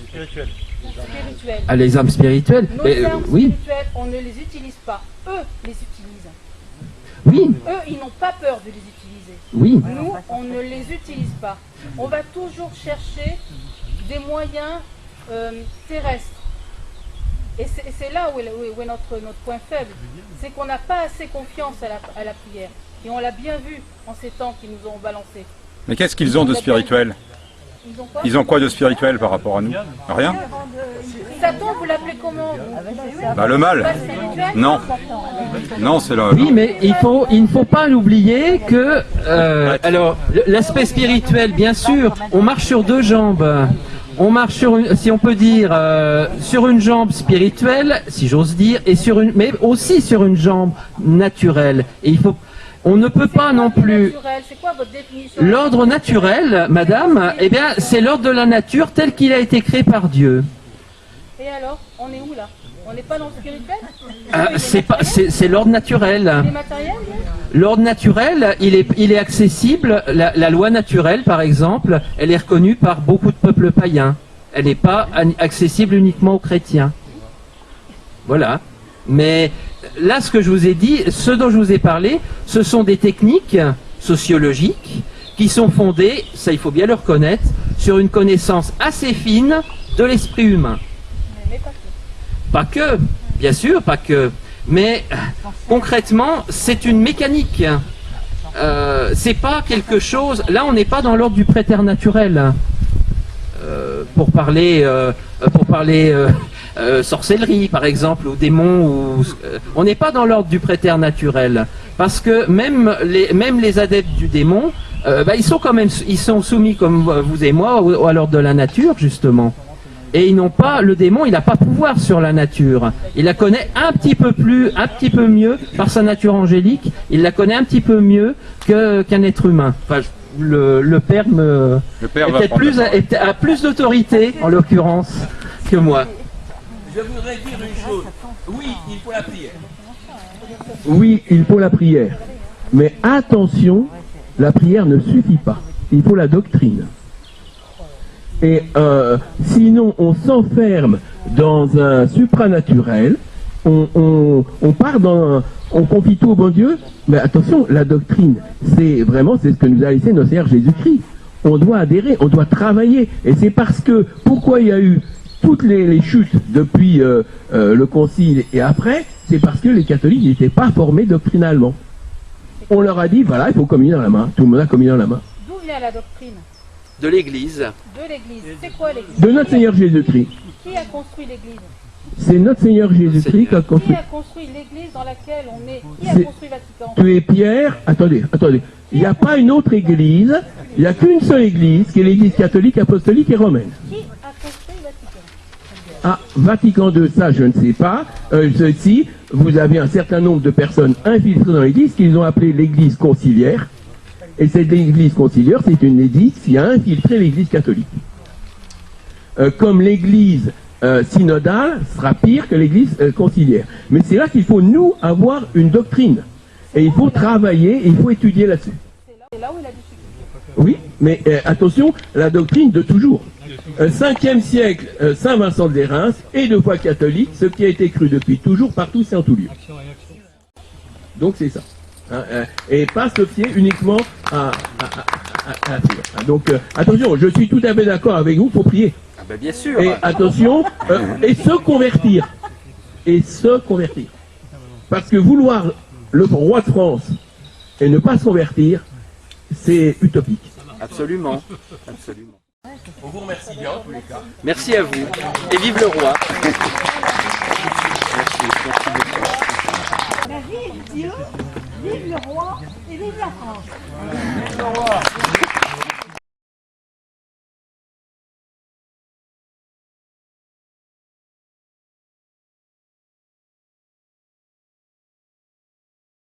Spirituel. Spirituelles. Ah, les armes spirituelles. Nos Mais, armes oui. spirituelles, on ne les utilise pas. Eux les utilisent. Oui. Eux, ils n'ont pas peur de les utiliser. Oui. Nous, on ne les utilise pas. On va toujours chercher des moyens terrestres. Et c'est là où est notre point faible. C'est qu'on n'a pas assez confiance à la prière. Et on l'a bien vu en ces temps qu'ils nous ont balancés. Mais qu'est-ce qu'ils ont de spirituel? Ils ont quoi? Ils ont quoi de spirituel par rapport à nous? Rien? Satan, vous l'appelez comment vous? Bah le mal. Pas spirituel? Non. Non, c'est le... Oui, mais il ne faut pas l'oublier que, alors, l'aspect spirituel, bien sûr, on marche sur 2 jambes. On marche sur si on peut dire, sur une jambe spirituelle, si j'ose dire, mais aussi sur une jambe naturelle. Et on ne peut pas non plus. C'est quoi votre définition? L'ordre naturel, madame, eh bien, c'est l'ordre de la nature tel qu'il a été créé par Dieu. Et alors, on est où là? On n'est pas dans le spirituel? C'est l'ordre naturel. Les matériels? L'ordre naturel, il est accessible. La loi naturelle, par exemple, elle est reconnue par beaucoup de peuples païens. Elle n'est pas accessible uniquement aux chrétiens. Voilà. Mais là, ce que je vous ai dit, ce dont je vous ai parlé, ce sont des techniques sociologiques qui sont fondées, ça il faut bien le reconnaître, sur une connaissance assez fine de l'esprit humain. Mais pas que. Pas que, bien sûr, pas que. Mais concrètement, c'est une mécanique. C'est pas quelque chose. Là, on n'est pas dans l'ordre du préternaturel. sorcellerie par exemple, ou démons, on n'est pas dans l'ordre du préternatural, parce que même les adeptes du démon, ils sont soumis comme vous et moi à l'ordre de la nature justement. Et ils n'ont pas, le démon, il n'a pas pouvoir sur la nature. Il la connaît un petit peu mieux par sa nature angélique. Il la connaît un petit peu mieux qu'un être humain. Enfin, le père a plus d'autorité en l'occurrence que moi. Je voudrais dire une chose. Oui, il faut la prière. Oui, il faut la prière. Mais attention, la prière ne suffit pas. Il faut la doctrine. Et sinon, on s'enferme dans un supranaturel, on part on confie tout au bon Dieu. Mais attention, la doctrine, c'est ce que nous a laissé notre Seigneur Jésus-Christ. On doit adhérer, on doit travailler. Et c'est parce que, pourquoi il y a eu toutes les chutes depuis le concile et après, c'est parce que les catholiques n'étaient pas formés doctrinalement. On leur a dit, voilà, il faut communier dans la main. Tout le monde a communié dans la main. D'où vient la doctrine? De l'Église. De l'Église. C'est quoi l'Église? De notre Seigneur Jésus-Christ. Qui a construit l'Église? C'est notre Seigneur Jésus-Christ qui a construit. Qui a construit l'Église dans laquelle on est? Qui a construit Vatican? Tu es Pierre. Attendez. Il n'y a pas une autre Église. Il n'y a qu'une seule Église, qui est l'Église catholique, apostolique et romaine. Qui a construit Vatican? Ah, Vatican II, ça je ne sais pas. Ceci, vous avez un certain nombre de personnes infiltrées dans l'Église qu'ils ont appelé l'Église conciliaire. Et cette Église conciliaire, c'est une Église qui a infiltré l'Église catholique. Comme l'Église synodale sera pire que l'Église conciliaire. Mais c'est là qu'il faut, nous, avoir une doctrine. Et il faut travailler, et il faut étudier là-dessus. C'est là où il a difficulté. Oui, mais attention, la doctrine de toujours. 5e siècle, Saint Vincent de Lérins est de foi catholique, ce qui a été cru depuis toujours, partout et en tout lieu. Donc c'est ça. Et pas se fier uniquement à la prière. Donc attention, je suis tout à fait d'accord avec vous, pour prier. Ah ben bien sûr. Et attention, et se convertir. Et se convertir. Parce que vouloir le roi de France et ne pas se convertir, c'est utopique. Absolument. On vous remercie bien en tous les cas. Merci à vous. Et vive le roi. Vive Dieu, vive le roi et vive la France.